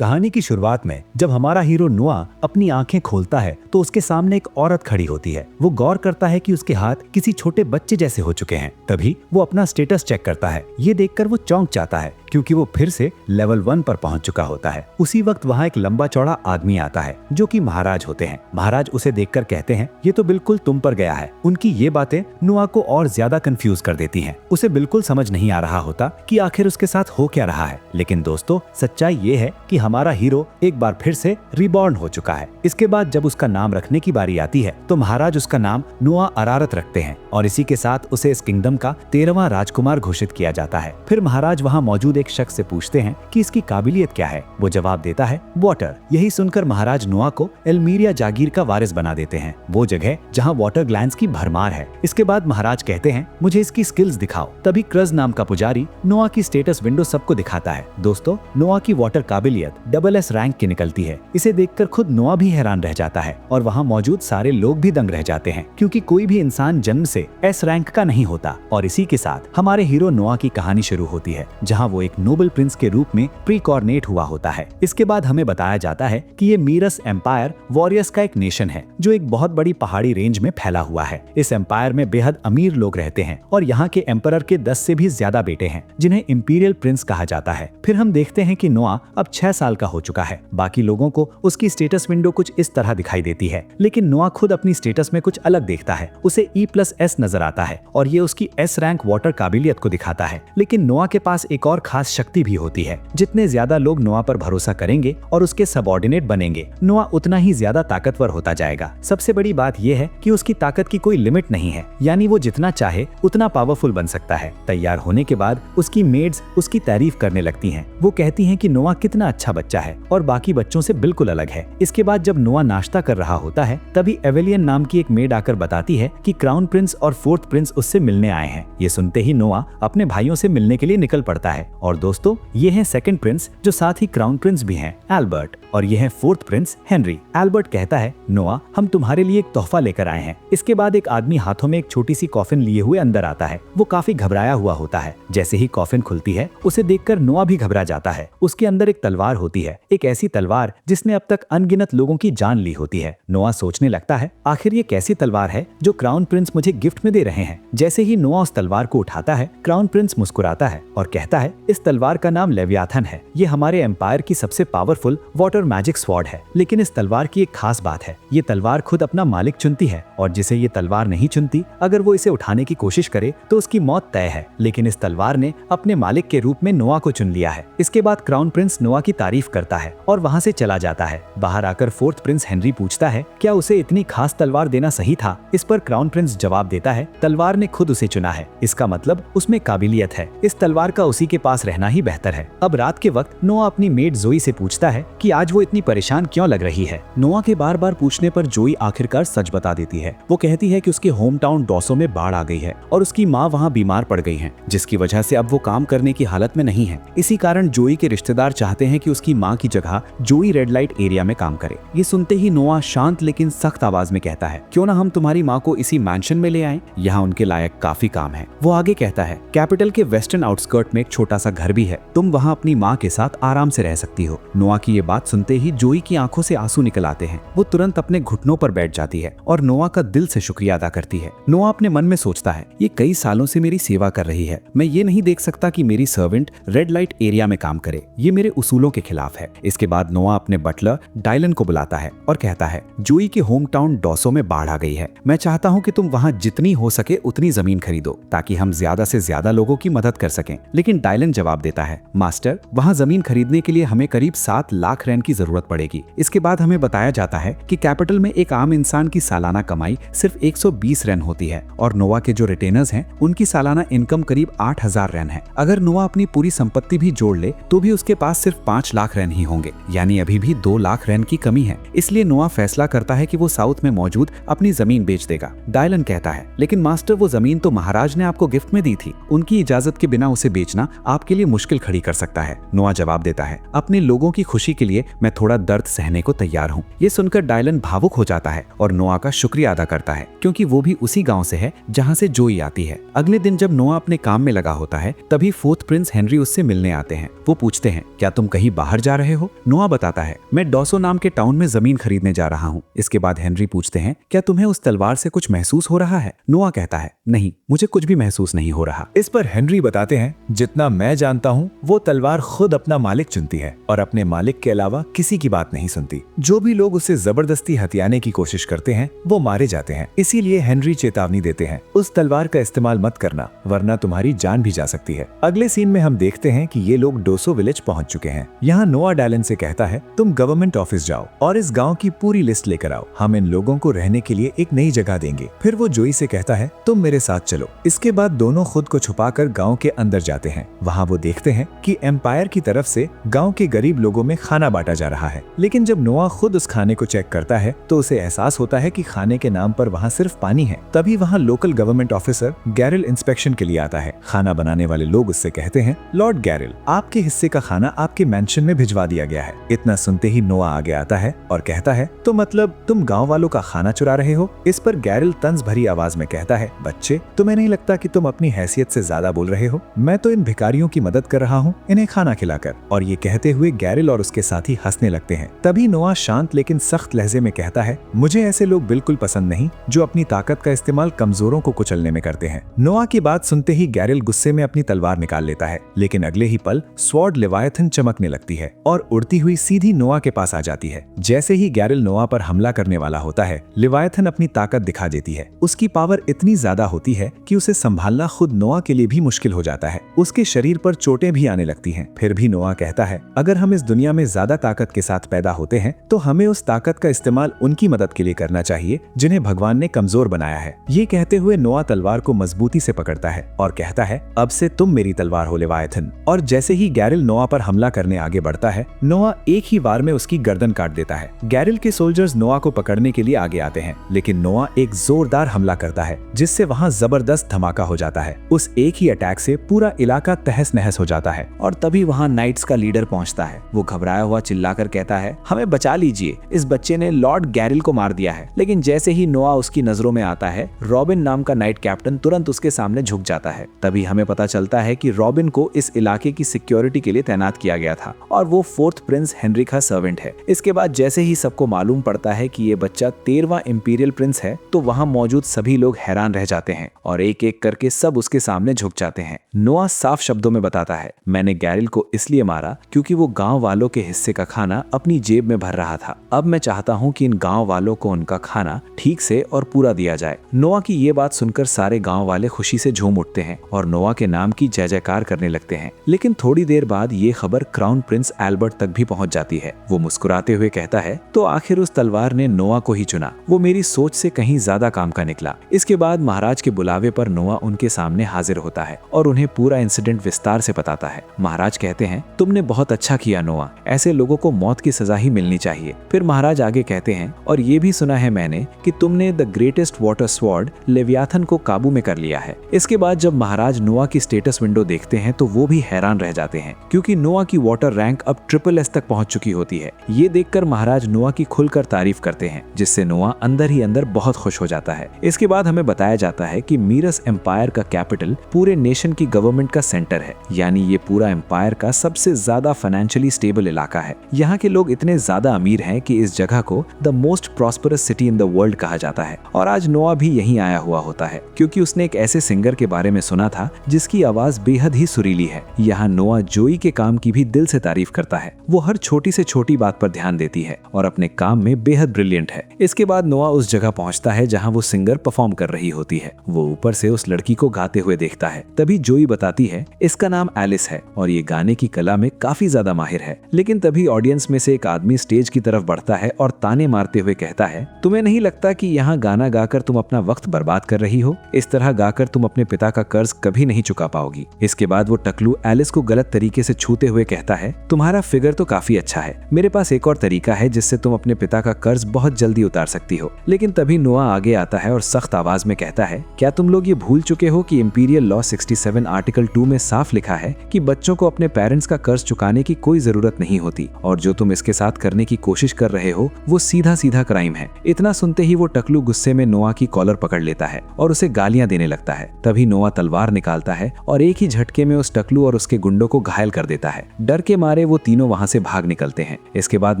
कहानी की शुरुआत में जब हमारा हीरो नोआ अपनी आंखें खोलता है तो उसके सामने एक औरत खड़ी होती है। वो गौर करता है कि उसके हाथ किसी छोटे बच्चे जैसे हो चुके हैं। तभी वो अपना स्टेटस चेक करता है। ये देखकर वो चौंक जाता है क्योंकि वो फिर से लेवल 1 पर पहुंच चुका होता है। उसी वक्त वहाँ एक लंबा चौड़ा आदमी आता है जो कि महाराज होते हैं। महाराज उसे देखकर कहते हैं, ये तो बिल्कुल तुम पर गया है। उनकी ये बातें नोआ को और ज्यादा कंफ्यूज कर देती हैं। उसे बिल्कुल समझ नहीं आ रहा होता कि आखिर उसके साथ हो क्या रहा है। लेकिन दोस्तों, सच्चाई ये है कि हमारा हीरो एक बार फिर से रिबॉर्न हो चुका है। इसके बाद जब उसका नाम रखने की बारी आती है तो महाराज उसका नाम नोआ अरारत रखते हैं और इसी के साथ उसे इस किंगडम का 13वां राजकुमार घोषित किया जाता है। फिर महाराज वहाँ मौजूद एक शख्स से पूछते हैं कि इसकी काबिलियत क्या है। वो जवाब देता है, वाटर। यही सुनकर महाराज नोआ को एल्मीरिया जागीर का वारिस बना देते हैं, वो जगह जहाँ वाटर ग्लैंड्स की भरमार है। इसके बाद महाराज कहते हैं, मुझे इसकी स्किल्स दिखाओ। तभी क्रज नाम का पुजारी नोआ की स्टेटस विंडो सबको दिखाता है। दोस्तों, नोआ की वाटर काबिलियत SS रैंक की निकलती है। इसे देखकर खुद नोआ भी हैरान रह जाता है और वहाँ मौजूद सारे लोग भी दंग रह जाते हैं क्योंकि कोई भी इंसान जन्म से S रैंक का नहीं होता। और इसी के साथ हमारे हीरो नोआ की कहानी शुरू होती है जहाँ वो एक नोबल प्रिंस के रूप में प्रीकॉर्नेट हुआ होता है। इसके बाद हमें बताया जाता है कि ये मीरस एम्पायर वॉरियर्स का एक नेशन है जो एक बहुत बड़ी पहाड़ी रेंज में फैला हुआ है। इस एम्पायर में बेहद अमीर लोग रहते हैं और यहाँ के एम्परर के 10 से भी ज्यादा बेटे हैं जिन्हें इंपीरियल प्रिंस कहा जाता है। फिर हम देखते हैं कि नोआ अब 6 साल का हो चुका है। बाकी लोगों को उसकी स्टेटस विंडो कुछ इस तरह दिखाई देती है, लेकिन नोआ खुद अपनी स्टेटस में कुछ अलग देखता है। उसे E+S नजर आता है और ये उसकी S रैंक वाटर काबिलियत को दिखाता है। लेकिन नोआ के पास एक और खास शक्ति भी होती है। जितने ज्यादा लोग नोआ पर भरोसा करेंगे और उसके सबऑर्डिनेट बनेंगे, नोआ उतना ही ज्यादा ताकतवर होता जाएगा। सबसे बड़ी बात यह है कि उसकी ताकत की कोई लिमिट नहीं है, यानी वो जितना चाहे उतना पावरफुल बन सकता है। तैयार होने के बाद उसकी मेड्स उसकी तारीफ करने लगती हैं। वो कहती हैं कि नोआ कितना अच्छा बच्चा है और बाकी बच्चों से बिल्कुल अलग है। इसके बाद जब नोआ नाश्ता कर रहा होता है तभी एवेलियन नाम की एक मेड आकर बताती है कि क्राउन प्रिंस और 4th प्रिंस उससे मिलने आए हैं। ये सुनते ही नोआ अपने भाइयों से मिलने के लिए निकल पड़ता है। और दोस्तों, ये हैं 2nd प्रिंस जो साथ ही क्राउन प्रिंस भी हैं, एल्बर्ट, और ये है 4th प्रिंस हेनरी। एल्बर्ट कहता है, नोआ, हम तुम्हारे लिए एक तोहफा लेकर आए हैं। इसके बाद एक आदमी हाथों में एक छोटी सी कॉफिन लिए हुए अंदर आता है। वो काफी घबराया हुआ होता है। जैसे ही कॉफिन खुलती है उसे देखकर नोआ भी घबरा जाता है। उसके अंदर एक तलवार होती है, एक ऐसी तलवार जिसने अब तक अनगिनत लोगों की जान ली होती है। नोआ सोचने लगता है, आखिर ये कैसी तलवार है जो क्राउन प्रिंस मुझे गिफ्ट में दे रहे हैं। जैसे ही नोआ उस तलवार को उठाता है, क्राउन प्रिंस मुस्कुराता है और कहता है, इस तलवार का नाम लेवियाथन है। ये हमारे एम्पायर की सबसे पावरफुल वाटर मैजिक स्वॉर्ड है। लेकिन इस तलवार की एक खास बात है, ये तलवार खुद अपना मालिक चुनती है और जिसे ये तलवार नहीं चुनती, अगर वो इसे उठाने की कोशिश करे तो उसकी मौत तय है। लेकिन इस तलवार ने अपने मालिक के रूप में नोआ को चुन लिया है। इसके बाद क्राउन प्रिंस नोआ की तारीफ करता है और वहाँ से चला जाता है। बाहर आकर 4th प्रिंस हेनरी पूछता है, क्या उसे इतनी खास तलवार देना सही था? इस पर क्राउन प्रिंस जवाब देता है, तलवार ने खुद उसे चुना है, इसका मतलब उसमें काबिलियत है। इस तलवार का उसी के पास रहना ही बेहतर है। अब रात के वक्त नोआ अपनी मेड जोई से पूछता है कि आज वो इतनी परेशान क्यों लग रही है। नोआ के बार बार पूछने पर जोई आखिरकार सच बता देती है। वो कहती है कि उसके होम टाउन डॉसो में बाढ़ आ गई है और उसकी माँ वहाँ बीमार पड़ गई है, जिसकी वजह से अब वो काम करने की हालत में नहीं है। इसी कारण जोई के रिश्तेदार चाहते हैं कि उसकी माँ की जगह जोई रेड लाइट एरिया में काम करे। ये सुनते ही नोआ शांत लेकिन सख्त आवाज में कहता है, क्यों ना हम तुम्हारी माँ को इसी मैंशन में ले आएं, यहाँ उनके लायक काफी काम है। वो आगे कहता है, कैपिटल के वेस्टर्न आउटस्कर्ट में एक छोटा सा घर भी है, तुम वहाँ अपनी माँ के साथ आराम से रह सकती हो। नोआ की ये बात सुनते ही जोई की आंखों से आंसू निकल आते हैं। वो तुरंत अपने घुटनों पर बैठ जाती है और नोआ का दिल से शुक्रिया अदा करती है। नोआ अपने मन में सोचता है, ये कई सालों से मेरी सेवा कर रही है, मैं ये नहीं देख सकता कि मेरी सर्वेंट रेड लाइट एरिया में काम करे, ये मेरे उसूलों के खिलाफ है। इसके बाद नोआ अपने बटलर डायलन को बुलाता है और कहता है, जोई के होम टाउन डॉसो में बाढ़ आ गई है। मैं चाहता हूँ कि तुम वहाँ जितनी हो सके उतनी जमीन खरीदो ताकि हम ज्यादा से ज्यादा लोगों की मदद कर सकें। लेकिन डायलन जवाब देता है, मास्टर, वहाँ जमीन खरीदने के लिए हमें करीब 7 लाख रैन की जरूरत पड़ेगी। इसके बाद हमें बताया जाता है कि कैपिटल में एक आम इंसान की सालाना कमाई सिर्फ 120 रैन होती है और नोआ के जो रिटेनर्स हैं उनकी सालाना इनकम करीब 8000 रैन है। अगर नोआ अपनी पूरी संपत्ति भी जोड़ ले तो भी उसके पास सिर्फ 5 लाख रैन ही होंगे, यानी लेकिन अभी भी 2 लाख रन की कमी है। इसलिए नोआ फैसला करता है कि वो साउथ में मौजूद अपनी जमीन बेच देगा। डायलन कहता है, लेकिन मास्टर वो जमीन तो महाराज ने आपको गिफ्ट में दी थी, उनकी इजाजत के बिना उसे बेचना आपके लिए मुश्किल खड़ी कर सकता है। नोआ जवाब देता है, अपने लोगों की खुशी के लिए मैं थोड़ा दर्द सहने को तैयार हूँ। ये सुनकर डायलन भावुक हो जाता है और नोआ का शुक्रिया अदा करता है, क्योंकि वो भी उसी गांव से है जहां से जोई आती है। अगले दिन जब नोआ अपने काम में लगा होता है, तभी फोर्थ प्रिंस हेनरी उससे मिलने आते हैं। वो पूछते हैं, क्या तुम कहीं बाहर जा रहे हो? नोआ बताता है, मैं डॉसो नाम के टाउन में जमीन खरीदने जा रहा हूँ। इसके बाद हेनरी पूछते हैं, क्या तुम्हें उस तलवार से कुछ महसूस हो रहा है? नोआ कहता है, नहीं, मुझे कुछ भी महसूस नहीं हो रहा। इस पर हेनरी बताते हैं, जितना मैं जानता हूँ वो तलवार खुद अपना मालिक चुनती है और अपने मालिक के अलावा किसी की बात नहीं सुनती। जो भी लोग उसे जबरदस्ती हथियाने की कोशिश करते हैं वो मारे जाते हैं। इसीलिए हेनरी चेतावनी देते हैं, उस तलवार का इस्तेमाल मत करना, वरना तुम्हारी जान भी जा सकती है। अगले सीन में हम देखते हैं कि ये लोग डोसो विलेज पहुंच चुके हैं। यहाँ नोआ डायलन से कहता है, तुम गवर्नमेंट ऑफिस जाओ और इस गाँव की पूरी लिस्ट लेकर आओ, हम इन लोगों को रहने के लिए एक नई जगह देंगे। फिर वो जोई से कहता है, तुम मेरे साथ चलो। इसके बाद दोनों खुद को छुपाकर गांव के अंदर जाते हैं। वहां वो देखते हैं कि एम्पायर की तरफ से गांव के गरीब लोगों में खाना बांटा जा रहा है। लेकिन जब नोआ खुद उस खाने को चेक करता है तो उसे एहसास होता है कि खाने के नाम पर वहां सिर्फ पानी है। तभी वहां लोकल गवर्नमेंट ऑफिसर गैरिल इंस्पेक्शन के लिए आता है। खाना बनाने वाले लोग उससे कहते हैं, लॉर्ड गैरिल, आपके हिस्से का खाना आपके मैंशन में भिजवा दिया गया है। इतना सुनते ही नोआ आगे आता है और कहता है, तो मतलब तुम गाँव वालों का खाना चुरा रहे हो? इस पर गैरिल तंज भरी आवाज में कहता है, बच्चे, तुम्हें नहीं लगता कि तुम अपनी हैसियत से ज्यादा बोल रहे हो? मैं तो इन भिखारियों की मदद कर रहा हूँ, इन्हें खाना खिलाकर। और ये कहते हुए गैरिल और उसके साथी हंसने लगते हैं। तभी नोआ शांत लेकिन सख्त लहजे में कहता है, मुझे ऐसे लोग बिल्कुल पसंद नहीं जो अपनी ताकत का इस्तेमाल कमजोरों को कुचलने में करते हैं। नोआ की बात सुनते ही गैरिल गुस्से में अपनी तलवार निकाल लेता है, लेकिन अगले ही पल स्वॉर्ड लेवायथन चमकने लगती है और उड़ती हुई सीधी नोआ के पास आ जाती है। जैसे ही गैरिल नोआ पर हमला करने वाला होता है, लेवायथन अपनी ताकत दिखा देती है। उसकी पावर इतनी ज्यादा होती है कि उसे संभालना खुद नोआ के लिए भी मुश्किल हो जाता है। उसके शरीर पर चोटें भी आने लगती हैं। फिर भी नोआ कहता है, अगर हम इस दुनिया में ज्यादा ताकत के साथ पैदा होते हैं तो हमें उस ताकत का इस्तेमाल उनकी मदद के लिए करना चाहिए जिन्हें भगवान ने कमजोर बनाया है। ये कहते हुए नोआ तलवार को मजबूती से पकड़ता है और कहता है, अब से तुम मेरी तलवार हो लेवायथन। और जैसे ही गैरिल नोआ पर हमला करने आगे बढ़ता है, नोआ एक ही वार में उसकी गर्दन काट देता है। गैरिल के सोल्जर्स नोआ को पकड़ने के लिए आगे आते हैं, लेकिन नोआ एक जोरदार हमला करता है जिससे वहां जबरदस्त धमाका हो जाता है। उस एक ही अटैक से पूरा इलाका तहस नहस हो जाता है। और तभी वहां नाइट्स का लीडर पहुंचता है। वो घबराया हुआ चिल्लाकर कहता है, हमें बचा लीजिए, इस बच्चे ने लॉर्ड गैरिल को मार दिया है। लेकिन जैसे ही नोआ उसकी नजरों में आता है, रॉबिन नाम का नाइट कैप्टन तुरंत उसके सामने झुक जाता है। तभी हमें पता चलता है कि रॉबिन को इस इलाके की सिक्योरिटी के लिए तैनात किया गया था और वो फोर्थ प्रिंस हेनरी का सर्वेंट है। इसके बाद जैसे ही सबको मालूम पड़ता है कि ये बच्चा 13वां इंपीरियल प्रिंस है, तो वहां मौजूद सभी लोग हैरान रह जाते हैं और एक एक करके सब उसके सामने झुक जाते हैं। नोआ साफ शब्दों में बताता है, मैंने गैरिल को इसलिए मारा क्योंकि वो गांव वालों के हिस्से का खाना अपनी जेब में भर रहा था। अब मैं चाहता हूं कि इन गांव वालों को उनका खाना ठीक से और पूरा दिया जाए। नोआ की ये बात सुनकर सारे गांव वाले खुशी से झूम उठते हैं और नोआ के नाम की जय जयकार करने लगते हैं। लेकिन थोड़ी देर बाद ये खबर क्राउन प्रिंस एल्बर्ट तक भी पहुंच जाती है। वो मुस्कुराते हुए कहता है, तो आखिर उस तलवार ने नोआ को ही चुना, वो मेरी सोच से कहीं ज्यादा काम का निकला। इसके बाद महाराज के बुलावे पर नोआ उनके सामने हाजिर होता है और उन्हें पूरा इंसिडेंट विस्तार से बताता है। महाराज कहते हैं, तुमने बहुत अच्छा किया नोआ, ऐसे लोगों को मौत की सजा ही मिलनी चाहिए। फिर महाराज आगे कहते हैं, और ये भी सुना है मैंने कि तुमने the greatest water sword Leviathan को काबू में कर लिया है। इसके बाद जब महाराज नोआ की स्टेटस विंडो देखते हैं तो वो भी हैरान रह जाते हैं, क्योंकि नोआ की वाटर रैंक अब SSS तक पहुंच चुकी होती है। ये देखकर महाराज नोआ की खुलकर तारीफ करते हैं, जिससे नोआ अंदर ही अंदर बहुत खुश हो जाता है। इसके बाद हमें बताया जाता है कि मीरस एम्पायर का कैपिटल पूरे नेशन की गवर्नमेंट का सेंटर है, यानी ये पूरा एम्पायर का सबसे ज्यादा फाइनेंशियली स्टेबल इलाका है। यहाँ के लोग इतने ज्यादा अमीर हैं कि इस जगह को the most prosperous city in the world कहा जाता है। और आज नोआ भी यहीं आया हुआ होता है, क्योंकि उसने एक ऐसे सिंगर के बारे में सुना था जिसकी आवाज बेहद ही सुरीली है। यहाँ नोआ जोई के काम की भी दिल से तारीफ करता है। वो हर छोटी से छोटी बात पर ध्यान देती है और अपने काम में बेहद ब्रिलियंट है। इसके बाद नोआ उस जगह पहुंचता है जहाँ वो सिंगर परफॉर्म कर रही होती है। वो ऊपर से उस लड़की को गाते हुए देखता है। तभी जोई बताती है, इसका नाम एलिस है और ये गाने की कला में काफी ज्यादा माहिर है। लेकिन तभी ऑडियंस में से एक आदमी स्टेज की तरफ बढ़ता है और ताने मारते हुए कहता है, तुम्हें नहीं लगता कि यहाँ गाना गाकर तुम अपना वक्त बर्बाद कर रही हो? इस तरह गाकर तुम अपने पिता का कर्ज कभी नहीं चुका पाओगी। इसके बाद वो टकलू एलिस को गलत तरीके से छूते हुए कहता है, तुम्हारा फिगर तो काफी अच्छा अच्छा है, मेरे पास एक और तरीका है जिससे तुम अपने पिता का कर्ज बहुत जल्दी उतार सकती हो। लेकिन तभी नोआ आगे आता है और सख्त आवाज में कहता है, क्या तुम लोग ये भूल चुके हो कि इंपीरियल लॉ 67 आर्टिकल 2 में साफ लिखा है कि बच्चों को अपने पेरेंट्स का कर्ज चुकाने की कोई जरूरत नहीं होती, और जो तुम इसके साथ करने की कोशिश कर रहे हो वो सीधा सीधा क्राइम है। इतना सुनते ही वो टकलू गुस्से में नोआ की कॉलर पकड़ लेता है और उसे गालियां देने लगता है। तभी नोआ तलवार निकालता है और एक ही झटके में उस टकलू और उसके गुंडों को घायल कर देता है। डर के मारे वो तीनों वहां से भाग निकलते हैं। इसके बाद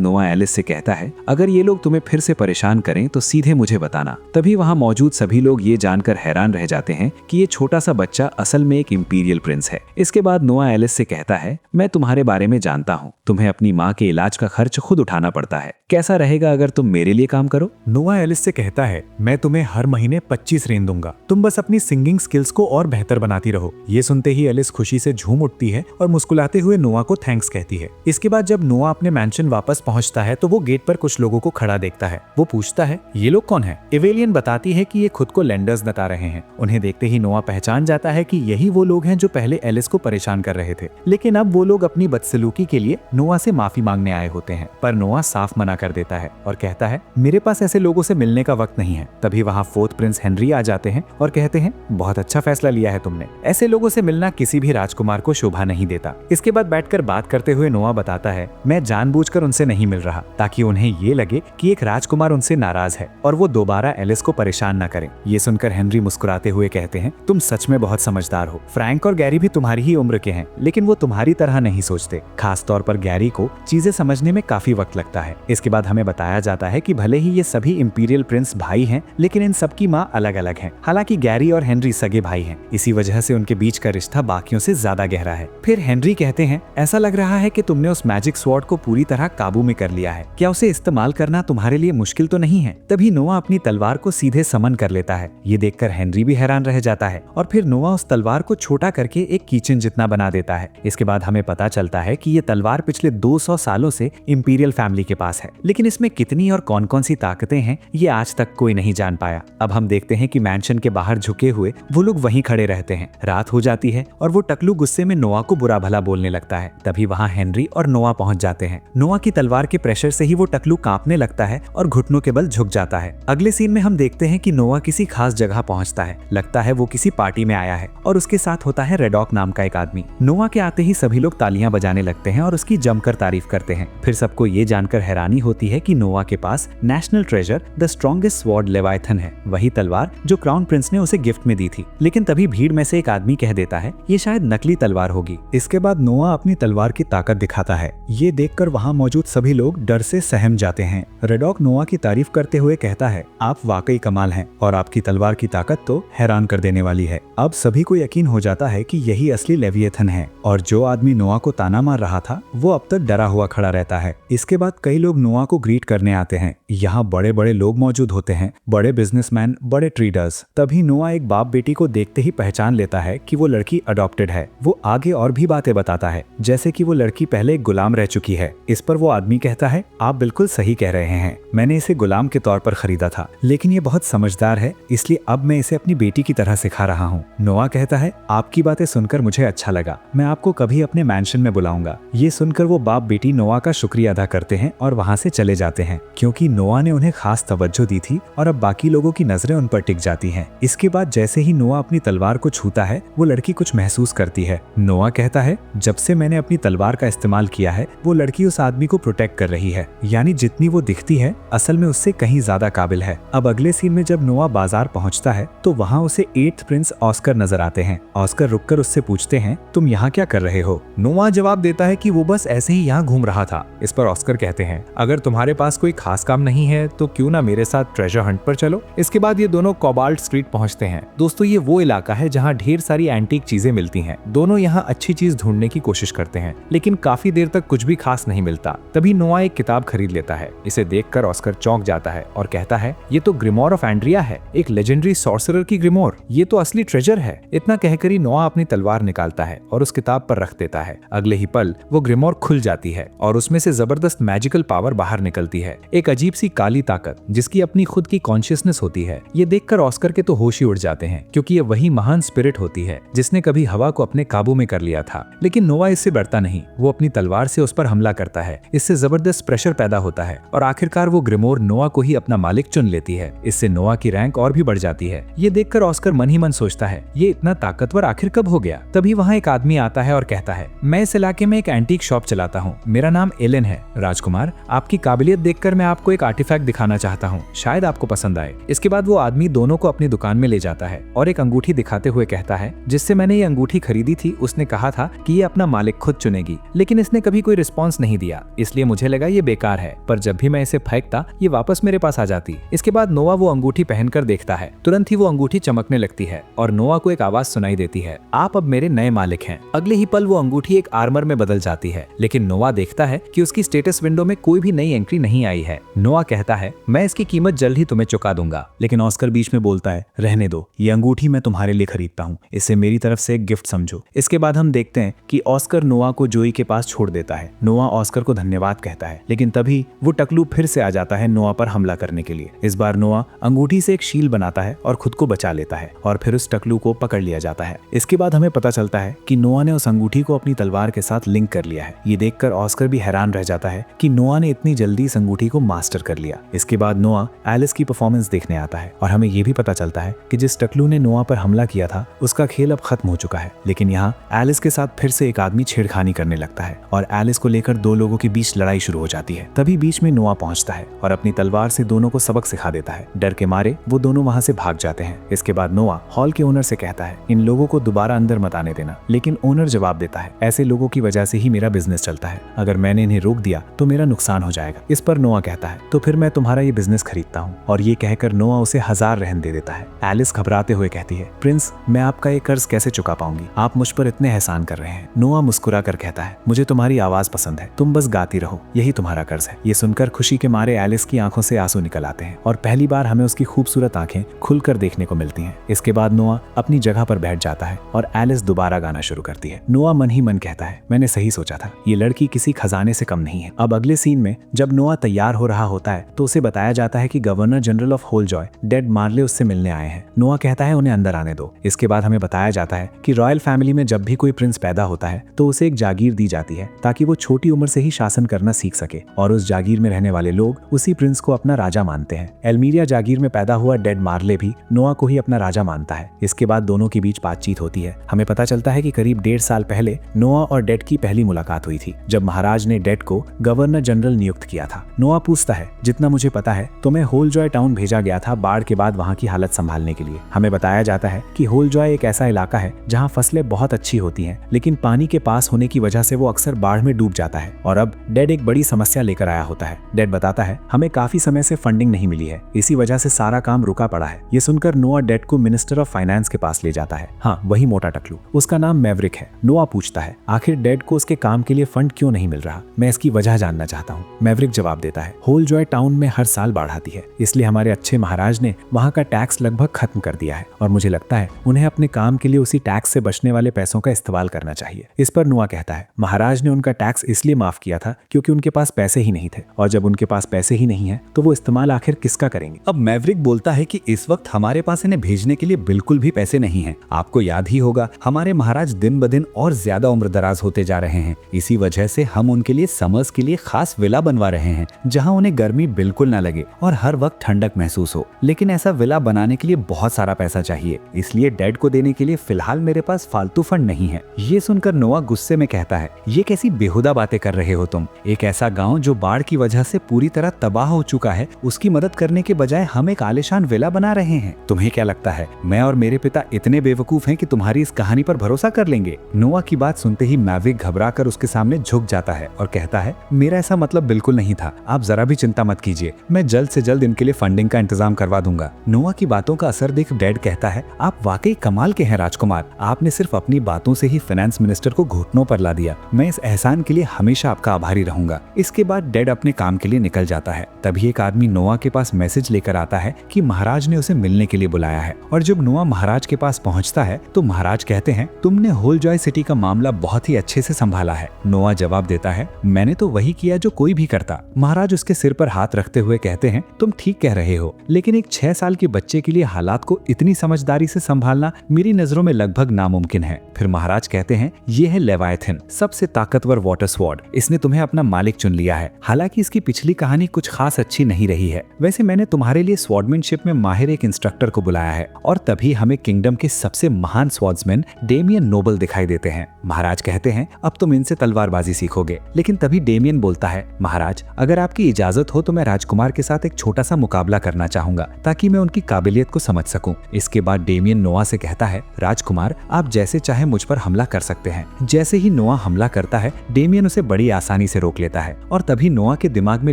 नोआ एलिस से कहता है, अगर ये लोग तुम्हें फिर से परेशान करें तो सीधे मुझे बताना। तभी वहां मौजूद सभी लोग ये जानकर हैरान रह जाते हैं कि ये छोटा सा बच्चा असल में एक इंपीरियल प्रिंस है। इसके बाद नोआ एलिस से कहता है, मैं तुम्हारे बारे में जानता हूँ, तुम्हें अपनी माँ के इलाज का खर्च खुद उठाना पड़ता है, कैसा रहेगा अगर तुम मेरे लिए काम करो? नोआ एलिस से कहता है, मैं तुम्हें हर महीने 25 रेन दूंगा, तुम बस अपनी सिंगिंग स्किल्स को और बेहतर बनाती रहो। ये सुनते ही एलिस खुशी से झूम उठती है और मुस्कुराते हुए नोआ को थैंक्स कहती है। इसके बाद जब नोआ अपने मैंशन वापस पहुंचता है तो वो गेट पर कुछ लोगों को खड़ा देखता है। वो पूछता है, ये लोग कौन है? एवेलियन बताती है कि ये खुद को लेंडर्स बता रहे हैं। उन्हें देखते ही नोआ पहचान जाता है कि यही वो लोग हैं जो पहले एलिस को परेशान कर रहे थे, लेकिन अब वो लोग अपनी बदसलूकी के लिए नोआ से माफी मांगने आए होते हैं। पर नोआ साफ मना कर देता है और कहता है, मेरे पास ऐसे लोगों से मिलने का वक्त नहीं है। तभी वहाँ फोर्थ प्रिंस हेनरी आ जाते हैं और कहते हैं, बहुत अच्छा फैसला लिया है तुमने, ऐसे लोगों से मिलना किसी भी राजकुमार को शोभा नहीं देता। इसके बाद बैठकर बात करते हुए नोआ बताता है, मैं जानबूझकर उनसे नहीं मिल रहा ताकि उन्हें ये लगे कि एक राजकुमार उनसे नाराज है और वो दोबारा एलिस को परेशान न करें। ये सुनकर हेनरी मुस्कुराते हुए कहते हैं, तुम सच में बहुत समझदार हो। फ्रैंक और गैरी भी तुम्हारी ही उम्र के हैं, लेकिन वो तुम्हारी तरह नहीं सोचते। खास तौर पर गैरी को चीजें समझने में काफी वक्त लगता है। इसके बाद हमें बताया जाता है कि भले ही ये सभी इंपीरियल प्रिंस भाई हैं, लेकिन इन सबकी माँ अलग अलग है। हालांकि गैरी और हेनरी सगे भाई हैं, इसी वजह से उनके बीच का रिश्ता बाकियों से ज्यादा गहरा है। फिर हेनरी कहते हैं, ऐसा लग रहा है कि तुमने उस मैजिक स्वॉर्ड को पूरी तरह काबू में कर लिया है, क्या उसे इस्तेमाल करना तुम्हारे लिए मुश्किल तो नहीं है? तभी नोआ अपनी तलवार को सीधे समन कर लेता है। ये देखकर हेनरी भी हैरान रह जाता है और फिर नोआ उस तलवार को छोटा करके एक किचन जितना बना देता है। इसके बाद हमें पता चलता है कि ये तलवार पिछले 200 सालों से इंपीरियल फैमिली के पास है, लेकिन इसमें कितनी और कौन कौन सी ताकतें हैं ये आज तक कोई नहीं जान पाया। अब हम देखते हैं कि मैंशन के बाहर झुके हुए वो लोग वहीं खड़े रहते हैं। रात हो जाती है और वो टकलू गुस्से में नोआ को बुरा भला बोलने लगता है। तभी वहाँ हेनरी और नोआ पहुंच जाते हैं। नोआ की तलवार के प्रेशर से ही वो टकलू कांपने लगता है और घुटनों के बल झुक जाता है। अगले सीन में हम देखते हैं कि नोआ किसी खास जगह पहुंचता है। लगता है वो किसी पार्टी में आया है और उसके साथ होता है रेडॉक नाम का एक आदमी। नोआ के आते ही सभी लोग तालियां बजाने लगते हैं और उसकी जमकर तारीफ करते हैं। फिर सबको ये जानकर हैरानी होती है कि नोआ के पास national treasure the strongest sword Leviathan है, वही तलवार जो क्राउन प्रिंस ने उसे गिफ्ट में दी थी। लेकिन तभी भीड़ में से एक आदमी कह देता है, ये शायद नकली तलवार होगी। इसके बाद नोआ अपनी तलवार की ताकत दिखाता है। ये देखकर वहाँ मौजूद सभी लोग डर से सहम जाते हैं। रेडॉक नोआ की तारीफ करते हुए कहता है, आप वाकई कमाल हैं और आपकी तलवार की ताकत तो हैरान कर देने वाली है। अब सभी को यकीन हो जाता है कि यही असली लेविएथन है और जो आदमी नोआ को ताना मार रहा था वो अब तक डरा हुआ खड़ा रहता है। इसके बाद कई लोग नोआ को ग्रीट करने आते हैं। यहाँ बड़े बड़े लोग मौजूद होते हैं, बड़े बिजनेसमैन, बड़े ट्रेडर्स। तभी नोआ एक बाप बेटी को देखते ही पहचान लेता है कि वो लड़की अडॉप्टेड है। वो आगे और भी बातें बताता है, जैसे कि वो लड़की पहले एक गुलाम रह चुकी है। इस पर वो आदमी कहता है, आप बिल्कुल सही कह रहे हैं, मैंने इसे गुलाम के तौर पर खरीदा था, लेकिन ये बहुत समझदार है, इसलिए अब मैं इसे अपनी बेटी की तरह सिखा रहा हूँ। नोआ कहता है, आपकी बातें सुनकर मुझे अच्छा लगा, मैं आपको कभी अपने मैंशन में बुलाऊंगा। ये सुनकर वो बाप बेटी नोआ का शुक्रिया अदा करते हैं और वहाँ से चले जाते हैं, क्योंकि नोआ ने उन्हें खास तवज्जो दी थी और अब बाकी लोगों की नजरें उन पर टिक जाती हैं। इसके बाद जैसे ही नोआ अपनी तलवार को छूता है वो लड़की कुछ महसूस करती है। नोआ कहता है, जब से मैंने अपनी तलवार का इस्तेमाल किया है वो लड़की उस आदमी को प्रोटेक्ट कर रही है, यानी जितनी वो दिखती है असल में उससे कहीं ज्यादा काबिल है। अब अगले सीन में जब नोआ बाजार पहुंचता है तो वहाँ उसे 8th प्रिंस ऑस्कर नजर आते हैं। ऑस्कर रुककर उससे पूछते हैं, तुम यहाँ क्या कर रहे हो? नोआ जवाब देता है कि वो बस ऐसे ही यहाँ घूम रहा था। इस पर ऑस्कर कहते हैं, अगर तुम्हारे पास कोई खास काम नहीं है तो क्यों ना मेरे साथ ट्रेजर हंट पर चलो। इसके बाद ये दोनों कोबाल्ट स्ट्रीट पहुंचते हैं। दोस्तों, ये वो इलाका है जहाँ ढेर सारी एंटीक चीजें मिलती हैं। दोनों यहाँ अच्छी चीज ढूंढने की कोशिश करते हैं, लेकिन काफी देर तक कुछ भी खास नहीं मिलता। तभी नोआ एक किताब खरीद लेता है। इसे देखकर ऑस्कर चौंक जाता है और कहता है, ये तो ग्रिमोर ऑफ एंड्रिया है, एक लेजेंडरी सॉर्सरर की ग्रिमोर, ये तो असली ट्रेजर है। इतना कहकर ही नोआ अपनी तलवार निकालता है और उस किताब पर रख देता है। अगले ही पल वो ग्रिमोर खुल जाती है और उसमें से जबरदस्त मैजिकल पावर बाहर निकलती है, एक अजीब सी काली ताकत जिसकी अपनी खुद की कॉन्शियसनेस होती है। ये देखकर ऑस्कर के तो होश ही उड़ जाते हैं, क्योंकि ये वही महान स्पिरिट होती है जिसने कभी हवा को अपने काबू में कर लिया था। लेकिन नोआ इससे डरता नहीं, वो अपनी तलवार से उस पर हमला करता है। इससे जबरदस्त प्रेशर पैदा होता है और आखिरकार वो ग्रिमोर नोआ को ही अपना मालिक चुन लेती है। इससे नोआ की रैंक और भी बढ़ जाती है। ये देखकर ऑस्कर मन ही मन सोचता है, ये इतना ताकतवर आखिर कब हो गया। तभी वहाँ एक आदमी आता है और कहता है, मैं इस इलाके में एक एंटीक शॉप चलाता हूँ, मेरा नाम एलन है। राजकुमार, आपकी काबिलियत देखकर मैं आपको एक आर्टिफैक्ट दिखाना चाहता हूँ, शायद आपको पसंद आए। इसके बाद वो आदमी दोनों को अपनी दुकान में ले जाता है और एक अंगूठी दिखाते हुए कहता है, जिससे मैंने ये अंगूठी खरीदी थी उसने कहा था कि ये अपना मालिक खुद चुनेगी, लेकिन इसने कभी कोई रिस्पॉन्स नहीं दिया, इसलिए मुझे लगा ये बेकार है। पर जब भी मैं इसे फेंकता ये वापस मेरे पास आ जाती। इसके बाद नोआ वो अंगूठी पहनकर देखता है। तुरंत ही वो अंगूठी चमकने लगती है और नोआ को एक आवाज सुनाई देती है, आप अब मेरे नए मालिक हैं। अगले ही पल वो अंगूठी एक आर्मर में बदल जाती है, लेकिन नोआ देखता है कि उसकी स्टेटस विंडो में कोई भी नई एंट्री नहीं आई है। नोआ कहता है, मैं इसकी कीमत जल्द ही तुम्हें चुका दूंगा। लेकिन ऑस्कर बीच में बोलता है, रहने दो, ये अंगूठी मैं तुम्हारे लिए खरीदता हूँ, इसे मेरी तरफ से एक गिफ्ट समझो। इसके बाद हम देखते हैं कि ऑस्कर नोआ को जोई के पास छोड़ देता है। नोआ ऑस्कर को धन्यवाद कहता है, लेकिन तभी वो टकलू फिर से आ जाता है नोआ पर हमला करने के लिए। इस बार नोआ अंगूठी से एक शील्ड बनाता है और खुद को बचा लेता है और फिर उस टकलू को पकड़ लिया जाता है। इसके बाद हमें पता चलता है कि नोआ ने उस अंगूठी को अपनी तलवार के साथ लिंक कर लिया है। ये देखकर ऑस्कर भी हैरान रह जाता है कि नोआ ने इतनी जल्दी इस अंगूठी को मास्टर कर लिया। इसके बाद नोआ एलिस की परफॉर्मेंस देखने आता है और हमें ये भी पता चलता है कि जिस टकलू ने नोआ पर हमला किया था उसका खेल अब खत्म हो चुका है। लेकिन यहाँ एलिस के साथ फिर से एक आदमी छेड़खानी करने लगता है और एलिस को लेकर दो लोगों के बीच लड़ाई शुरू हो जाती है। तभी बीच में नोआ पहुंचता है और अपनी तलवार से दोनों को सबक सिखा देता है। डर के मारे वो दोनों वहां से भाग जाते हैं। इसके बाद नोआ हॉल के ओनर से कहता है, इन लोगों को दोबारा अंदर मत आने देना। लेकिन ओनर जवाब देता है, ऐसे लोगों की वजह से ही मेरा बिजनेस चलता है, अगर मैंने इन्हें रोक दिया तो मेरा नुकसान हो जाएगा। इस पर नोआ कहता है, तो फिर मैं तुम्हारा ये बिजनेस खरीदता हूँ। और ये कहकर नोआ उसे 1000 रहन दे देता है। एलिस घबराते हुए कहती है, प्रिंस, मैं आपका ये कर्ज कैसे चुका पाऊंगी, आप मुझ पर इतने एहसान कर रहे हैं। नोआ मुस्कुरा कर कहता है, मुझे तुम्हारी आवाज पसंद है, तुम बस गाती रहो, यही तुम्हारा कर्ज है। ये सुनकर खुशी के मारे एलिस की आंखों से आंसू निकल आते हैं और पहली बार हमें उसकी खूबसूरत आंखें खुलकर देखने को मिलती हैं। इसके बाद नोआ अपनी जगह पर बैठ जाता है और एलिस दोबारा गाना शुरू करती है। नोआ मन ही मन कहता है, मैंने सही सोचा था, ये लड़की किसी खजाने से कम नहीं है। अब अगले सीन में जब नोआ तैयार हो रहा होता है तो उसे बताया जाता है कि गवर्नर जनरल ऑफ होलजॉय डेड मार्ले उससे मिलने आए हैं। नोआ कहता है, उन्हें अंदर आने दो। इसके बाद हमें बताया जाता है कि रॉयल फैमिली में जब भी कोई प्रिंस पैदा होता है तो उसे एक जागीर दी जाती है ताकि वो छोटी उम्र से ही शासन करना सीख सके और उस जागीर में रहने वाले लोग उसी प्रिंस को अपना राजा मानते हैं। एल्मीरिया जागीर में पैदा हुआ डेड मार्ले भी नोआ को ही अपना राजा मानता है। इसके बाद दोनों के बीच बातचीत होती है। हमें पता चलता है कि करीब 1.5 साल पहले नोआ और डेड की पहली मुलाकात हुई थी जब महाराज ने डेड को गवर्नर जनरल नियुक्त किया था। नोआ पूछता है, जितना मुझे पता है तुम्हें होलजॉय टाउन भेजा गया था बाढ़ के बाद वहाँ की हालत संभालने के लिए। हमें बताया जाता है कि होलजॉय एक ऐसा इलाका है जहाँ फसलें बहुत अच्छी होती हैं, लेकिन पानी के पास होने की वजह से वो अक्सर बाढ़ में डूब जाता है और अब डेड एक बड़ी समस्या लेकर आया होता है। डेड बताता है, हमें काफी समय से फंडिंग नहीं मिली है, इसी वजह से सारा काम रुका पड़ा है। ये सुनकर नोआ डेड को मिनिस्टर ऑफ फाइनेंस के पास ले जाता है। हाँ, वही मोटा टकलू, उसका नाम मैवरिक है। नोआ पूछता है, आखिर डेड को उसके काम के लिए फंड क्यों नहीं मिल रहा, मैं इसकी वजह जानना चाहता हूँ। मैवरिक जवाब देता है, होलजॉय टाउन में हर साल बाढ़ आती है, इसलिए हमारे अच्छे महाराज ने वहाँ का टैक्स लगभग खत्म कर दिया है और मुझे लगता है उन्हें अपने काम के लिए उसी टैक्स से बचने वाले पैसों का इस्तेमाल करना चाहिए। इस पर नोआ कहता है, महाराज ने उनका टैक्स इसलिए माफ किया था क्योंकि उनके पास पैसे ही नहीं थे और जब उनके पास पैसे ही नहीं है तो वो इस्तेमाल आखिर किसका करेंगे। अब मैवरिक बोलता है कि इस वक्त हमारे पास इन्हें भेजने के लिए बिल्कुल भी पैसे नहीं हैं। आपको याद ही होगा हमारे महाराज दिन ब दिन और ज्यादा उम्र दराज होते जा रहे हैं, इसी वजह से हम उनके लिए समर्स के लिए खास विला बनवा रहे हैं जहां उन्हें गर्मी बिल्कुल ना लगे और हर वक्त ठंडक महसूस हो। लेकिन ऐसा विला बनाने के लिए बहुत सारा पैसा चाहिए, इसलिए डेड को देने के लिए फिलहाल मेरे पास फालतू फंड नहीं है। ये सुनकर नोआ गुस्से में कहता है, ये कैसी बेहुदा बातें कर रहे हो तुम। एक ऐसा गाँव जो बाढ़ की वजह से पूरी तरह तबाह हो चुका है उसकी मदद करने के बजाय हम एक आलीशान विला बना रहे हैं। तुम्हें क्या लगता है मैं और मेरे पिता इतने बेवकूफ हैं कि तुम्हारी इस कहानी पर भरोसा कर लेंगे। नोआ की बात सुनते ही मैवरिक घबराकर उसके सामने झुक जाता है और कहता है, मेरा ऐसा मतलब बिल्कुल नहीं था, आप जरा भी चिंता मत कीजिए, मैं जल्द से जल्द इनके लिए फंडिंग का इंतजाम करवा दूंगा। नोआ की बातों का असर देख डेड कहता है, आप वाकई कमाल के हैं राजकुमार, आपने सिर्फ अपनी बातों से ही फाइनेंस मिनिस्टर को घुटनों पर ला दिया। मैं इस एहसान के लिए हमेशा आपका आभारी रहूंगा। इसके बाद डेड अपने काम के लिए निकल जाता है। तभी एक आदमी नोआ के पास मैसेज लेकर आता है कि महाराज ने उसे मिलने के लिए बुलाया है और जब नोआ महाराज के पास पहुंचता है तो महाराज कहते हैं, तुमने होलजॉय सिटी का मामला बहुत ही अच्छे से संभाला है। नोआ जवाब देता है, मैंने तो वही किया जो कोई भी करता। महाराज उसके सिर पर हाथ रखते हुए कहते हैं, तुम ठीक कह रहे हो, लेकिन एक 6 साल के बच्चे के लिए हालात को इतनी समझदारी से संभालना मेरी नजरों में लगभग नामुमकिन है। फिर महाराज कहते हैं, ये है लेवायथिन, सबसे ताकतवर वाटर स्वॉर्ड, इसने तुम्हें अपना मालिक चुन लिया है। हालांकि इसकी पिछली कहानी कुछ खास अच्छी नहीं रही है। वैसे मैंने तुम्हारे लिए स्वॉर्डमैनशिप में माहिर एक इंस्ट्रक्टर को बुलाया है। और तभी हमें किंगडम के सबसे महान स्वॉर्ड्समैन डेमियन नोबल दिखाई देते हैं। महाराज कहते हैं अब तुम इनसे तलवारबाजी सीखोगे। लेकिन तभी डेमियन बोलता है, महाराज अगर आपकी इजाजत हो तो मैं राजकुमार के साथ एक छोटा सा मुकाबला करना चाहूंगा ताकि मैं उनकी काबिलियत को समझ सकूं। इसके बाद डेमियन नोआ से कहता है, राजकुमार आप जैसे चाहे मुझ पर हमला कर सकते हैं। जैसे ही नोआ हमला करता है डेमियन उसे बड़ी आसानी से रोक लेता है और तभी नोआ के दिमाग में